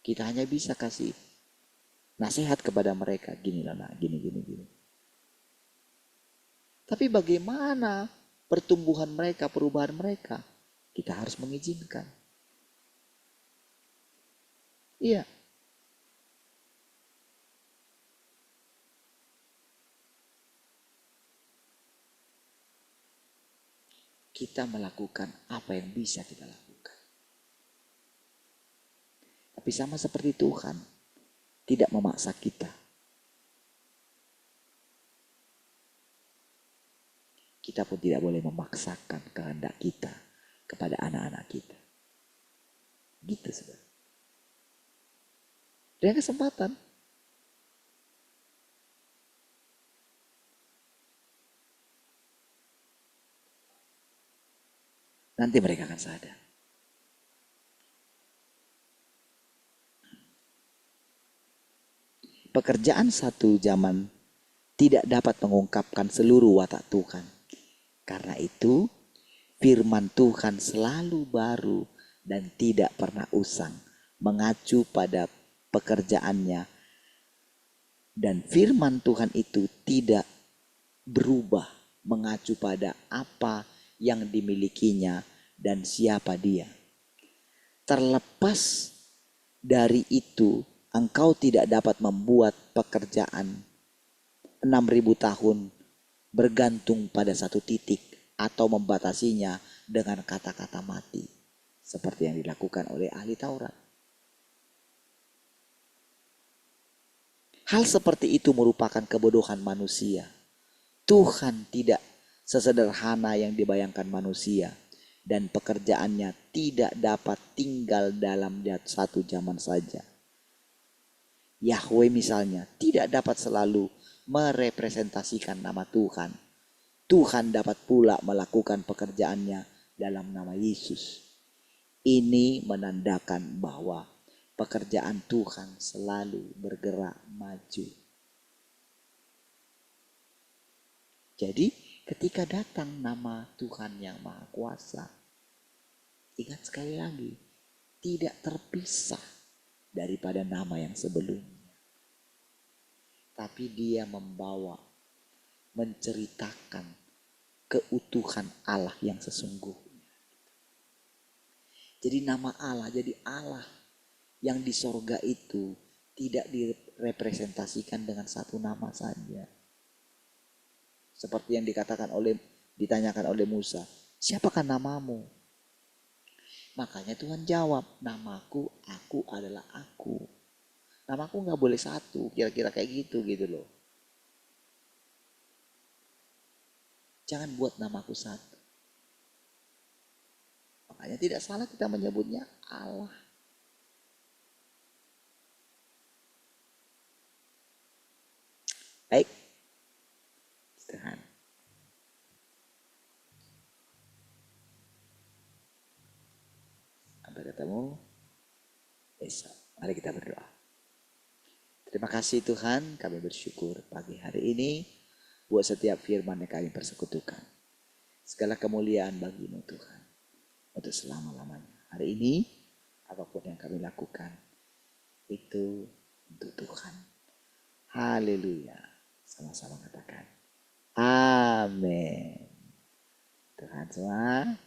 Kita hanya bisa kasih nasihat kepada mereka. Gini lah, gini. Tapi bagaimana pertumbuhan mereka, perubahan mereka? Kita harus mengizinkan. Iya. Kita melakukan apa yang bisa kita lakukan. Tapi sama seperti Tuhan, tidak memaksa kita. Kita pun tidak boleh memaksakan kehendak kita kepada anak-anak kita. Gitu, saudara. Dengan kesempatan. Nanti mereka akan sadar. Pekerjaan satu zaman tidak dapat mengungkapkan seluruh watak Tuhan. Karena itu, firman Tuhan selalu baru dan tidak pernah usang, mengacu pada pekerjaannya. Dan firman Tuhan itu tidak berubah, mengacu pada apa yang dimilikinya dan siapa dia. Terlepas dari itu, engkau tidak dapat membuat pekerjaan 6.000 tahun bergantung pada satu titik atau membatasinya dengan kata-kata mati seperti yang dilakukan oleh ahli Taurat. Hal seperti itu merupakan kebodohan manusia. Tuhan tidak sesederhana yang dibayangkan manusia dan pekerjaannya tidak dapat tinggal dalam satu zaman saja. Yahweh misalnya tidak dapat selalu merepresentasikan nama Tuhan. Tuhan dapat pula melakukan pekerjaannya dalam nama Yesus. Ini menandakan bahwa pekerjaan Tuhan selalu bergerak maju. Jadi ketika datang nama Tuhan yang Maha Kuasa, ingat sekali lagi, tidak terpisah daripada nama yang sebelumnya. Tapi dia membawa, menceritakan keutuhan Allah yang sesungguhnya. Jadi nama Allah, jadi Allah yang di sorga itu tidak direpresentasikan dengan satu nama saja. Seperti yang ditanyakan oleh Musa, siapakah namamu? Makanya Tuhan jawab, namaku, aku adalah aku. Namaku gak boleh satu, kira-kira kayak gitu loh. Jangan buat namaku satu. Makanya tidak salah kita menyebutnya Allah. Baik. Tuhan. Sampai ketemu besok. Mari kita berdoa. Terima kasih Tuhan, kami bersyukur pagi hari ini buat setiap firman yang kami persekutukan. Segala kemuliaan bagimu Tuhan, untuk selama-lamanya. Hari ini, apapun yang kami lakukan, itu untuk Tuhan. Haleluya. Sama-sama katakan. Amin. Tuhan semua.